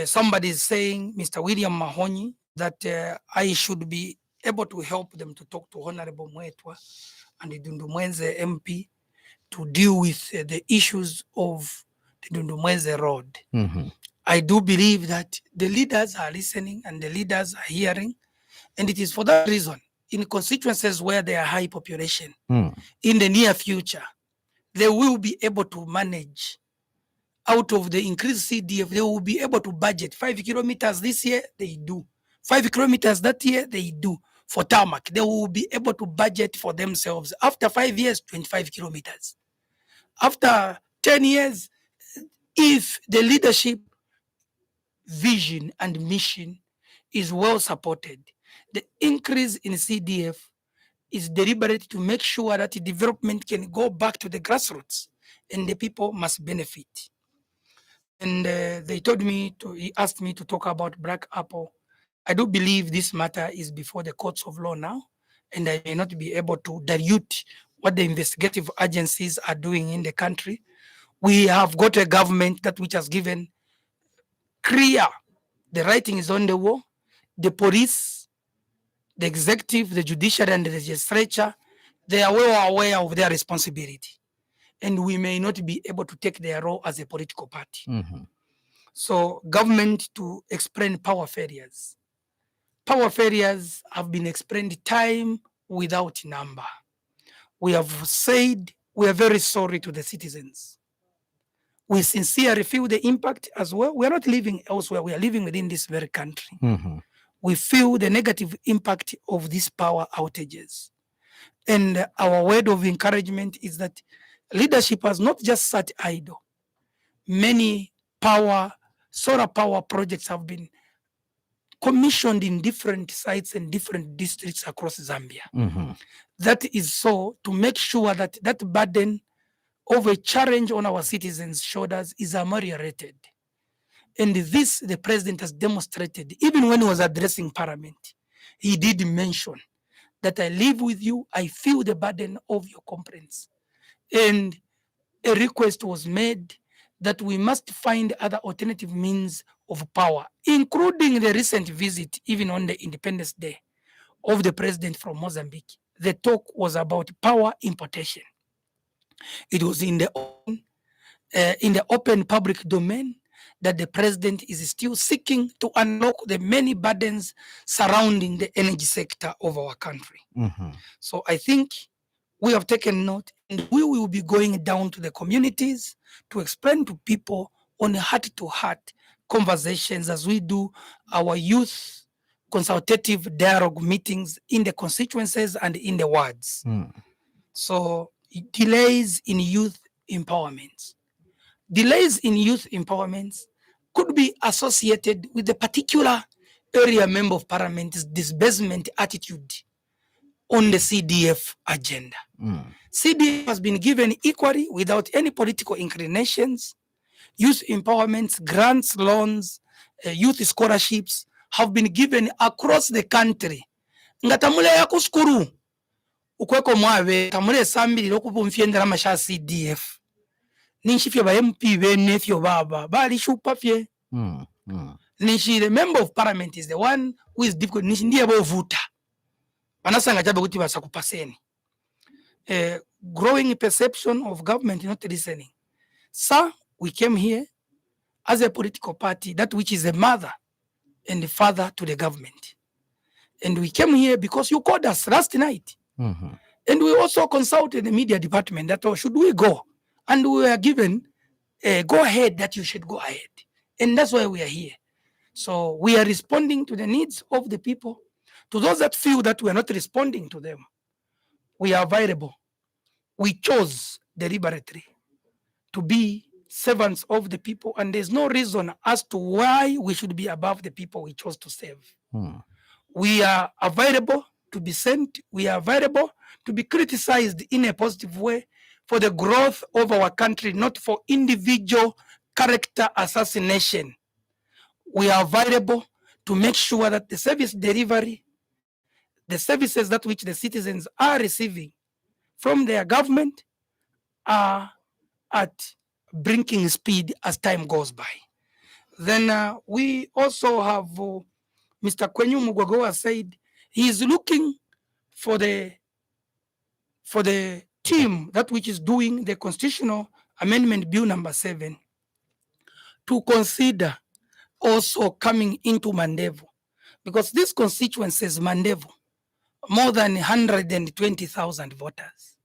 somebody is saying, Mr. William Mahonyi, that I should be able to help them to talk to Honorable Mwiinde and the Mwiinde MP to deal with the issues of the Mwiinde Road. I do believe that the leaders are listening and the leaders are hearing, and it is for that reason, in constituencies where there are high population, in the near future, they will be able to manage out of the increased CDF, they will be able to budget 5 kilometers this year, they do. 5 kilometers that year, they do. For tarmac, they will be able to budget for themselves. After 5 years, 25 kilometers. After 10 years, if the leadership vision and mission is well supported, the increase in CDF is deliberate to make sure that the development can go back to the grassroots and the people must benefit. And they told me he asked me to talk about Black Apple. I do believe this matter is before the courts of law now, and I may not be able to dilute what the investigative agencies are doing in the country. We have got a government that which has given clear, the writing is on the wall, the police, the executive, the judiciary, and the legislature, they are well aware of their responsibility. And we may not be able to take their role as a political party. So government to explain power failures. Power failures have been explained time without number. We have said we are very sorry to the citizens. We sincerely feel the impact as well. We are not living elsewhere. We are living within this very country. We feel the negative impact of these power outages. And our word of encouragement is that leadership has not just sat idle. Many solar power projects have been commissioned in different sites and different districts across Zambia. That is so to make sure that that burden of a challenge on our citizens' shoulders is ameliorated. And this, the president has demonstrated, even when he was addressing Parliament, he did mention that I live with you, I feel the burden of your complaints. And a request was made that we must find other alternative means of power, including the recent visit, even on the Independence Day, of the president from Mozambique. The talk was about power importation. It was in the open public domain that the president is still seeking to unlock the many burdens surrounding the energy sector of our country. So I think we have taken note, and we will be going down to the communities to explain to people on heart-to-heart conversations as we do our youth consultative dialogue meetings in the constituencies and in the wards. So delays in youth empowerment. Delays in youth empowerment could be associated with the particular area member of parliament's disbursement attitude on the CDF agenda. CDF has been given equally without any political inclinations. Youth empowerment, grants, loans, youth scholarships have been given across the country. Nga tamule ya kuskuru. Ukweko mwawe, tamule sambi lokupu mfiendera masha CDF. Ninshifye ba MP bene fyo baba. Bali shupa fye. Nishi, the member of parliament is the one who is difficult. Nishi ndiye bo vuta. Banasanga jabe kuti basa kupaseni. Growing perception of government not listening. Sir, we came here as a political party, that which is a mother and the father to the government. And we came here because you called us last night. And we also consulted the media department that, oh, should we go? And we were given a go ahead that you should go ahead. And that's why we are here. So we are responding to the needs of the people. To those that feel that we are not responding to them, we are available. We chose deliberately to be servants of the people, and there's no reason as to why we should be above the people we chose to serve. We are available to be sent. We are available to be criticized in a positive way for the growth of our country, not for individual character assassination. We are available to make sure that the service delivery, the services that which the citizens are receiving from their government are at breaking speed as time goes by. Then we also have Mr. Kwenyu Mugwagoa said he is looking for the team that which is doing the constitutional amendment bill number 7 to consider also coming into Mandevu, because this constituency is Mandevu, more than 120,000 voters.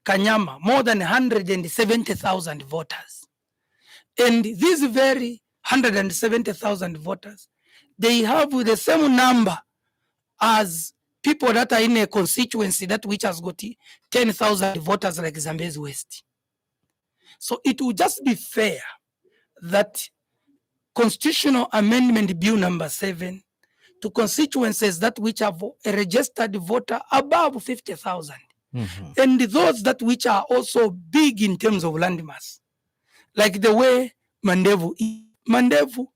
Kanyama, more than 170,000 voters. And these very 170,000 voters, they have the same number as people that are in a constituency that which has got 10,000 voters like Zambia's West. So it will just be fair that constitutional amendment bill number 7 to constituencies that which have a registered voter above 50,000. And those that which are also big in terms of landmass, like the way Mandevu is. Mandevu,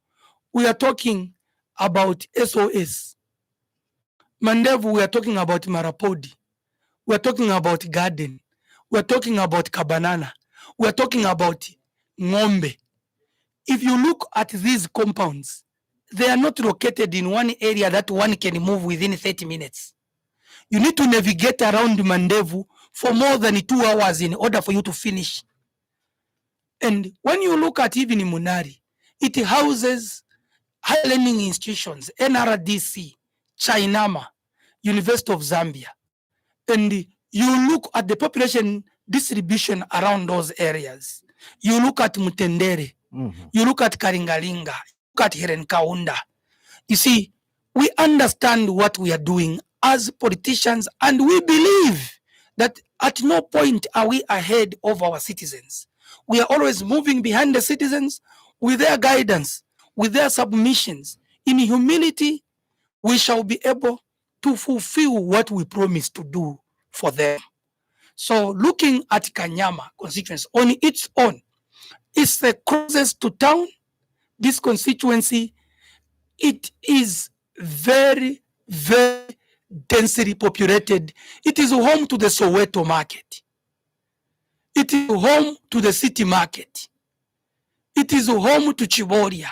we are talking about SOS. Mandevu, we are talking about Marapodi. We are talking about Garden. We are talking about Kabanana. We are talking about Ngombe. If you look at these compounds, they are not located in one area that one can move within 30 minutes. You need to navigate around Mandevu for more than 2 hours in order for you to finish. And when you look at even Munari, it houses higher learning institutions, NRDC, Chainama, University of Zambia. And you look at the population distribution around those areas. You look at Mutendere, you look at Karingalinga, you look at Hirenkaunda. You see, we understand what we are doing as politicians, and we believe that at no point are we ahead of our citizens. We are always moving behind the citizens with their guidance, with their submissions. In humility, we shall be able to fulfill what we promise to do for them. So looking at Kanyama constituency on its own, it's the closest to town. This constituency, it is very, very densely populated. It is home to the Soweto market. It is home to the city market. It is home to Chiboria.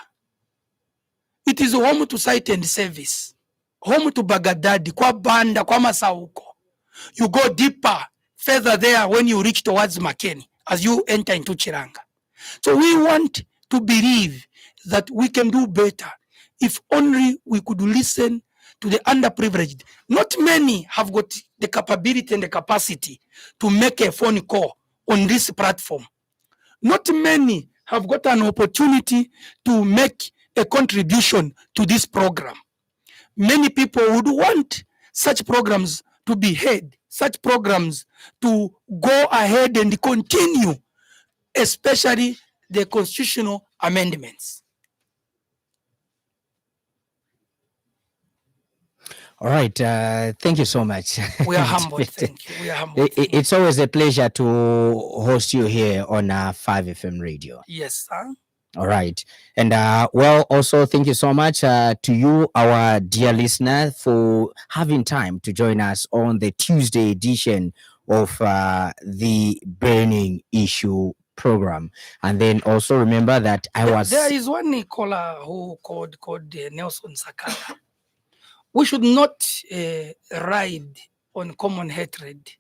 It is home to site and service. Home to Bagadadi, kwa Banda, kwa Masauko. You go deeper, further there when you reach towards Makeni, as you enter into Chiranga. So we want to believe that we can do better if only we could listen to the underprivileged. Not many have got the capability and the capacity to make a phone call on this platform. Not many have got an opportunity to make a contribution to this program. Many people would want such programs to be heard, such programs to go ahead and continue, especially the constitutional amendments. All right. Thank you so much. We are humbled. Thank you. We are humbled. It's always a pleasure to host you here on 5FM radio. Yes, sir. All right. And well, also thank you so much to you, our dear listener, for having time to join us on the Tuesday edition of the Burning Issue program. And then also remember that There is one caller who called Nelson Sakala. We should not ride on common hatred.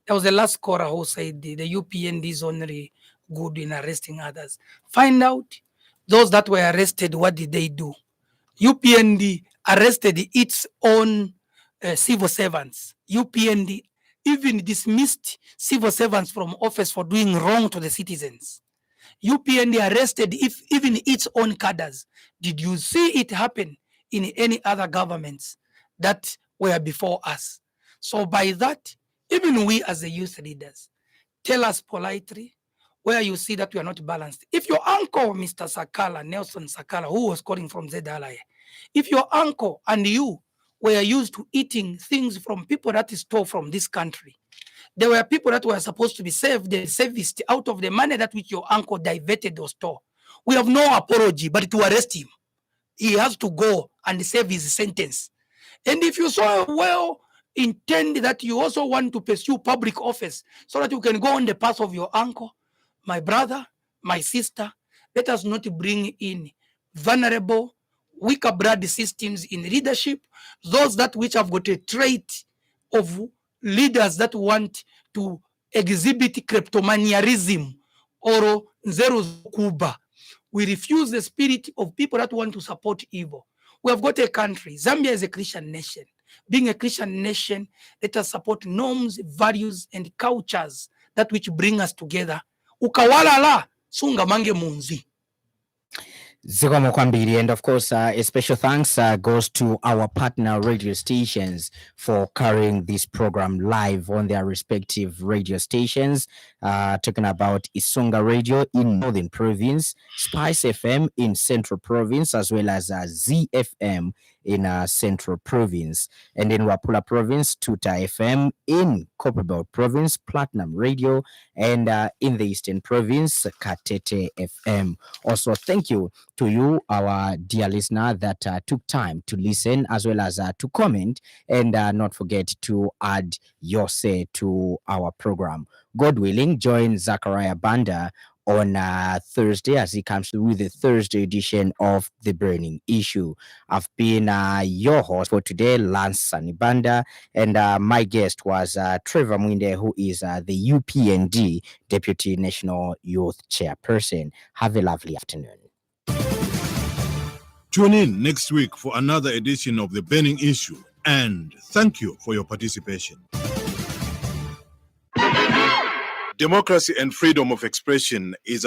There was the last caller who said the UPND is only good in arresting others. Find out those that were arrested, what did they do? UPND arrested its own civil servants. UPND even dismissed civil servants from office for doing wrong to the citizens. UPND arrested even its own cadres. Did you see it happen in any other governments that were before us? So by that, even we as the youth leaders, tell us politely where you see that we are not balanced. If your uncle, Mr. Sakala, Nelson Sakala, who was calling from ZLI, if your uncle and you were used to eating things from people that is stole from this country, there were people that were supposed to be saved and serviced out of the money that which your uncle diverted or stole. We have no apology, but to arrest him, he has to go and serve his sentence. And if you so well intend that you also want to pursue public office so that you can go on the path of your uncle, my brother, my sister, let us not bring in vulnerable, weaker blood systems in leadership, those that which have got a trait of leaders that want to exhibit kleptomaniarism or zero kuba. We refuse the spirit of people that want to support evil. We have got a country. Zambia is a Christian nation. Being a Christian nation, let us support norms, values, and cultures that which bring us together. Ukawalala sunga mange munzi. Zikomo kwambiri, and of course a special thanks goes to our partner radio stations for carrying this program live on their respective radio stations, talking about Isunga Radio in Northern Province, Spice FM in Central Province, as well as ZFM in Central Province, and in Wapula Province, Tuta FM, in Copperbelt Province, Platinum Radio, and in the Eastern Province, Katete FM. Also, thank you to you, our dear listener, that took time to listen as well as to comment, and not forget to add your say to our program. God willing, join Zachariah Banda on Thursday as he comes through with the Thursday edition of The Burning Issue. I've been your host for today, Lance Sanibanda, and my guest was Trevor Mwiinde, who is the UPND Deputy National Youth Chairperson. Have a lovely afternoon. Tune in next week for another edition of The Burning Issue, and thank you for your participation. Democracy and freedom of expression is a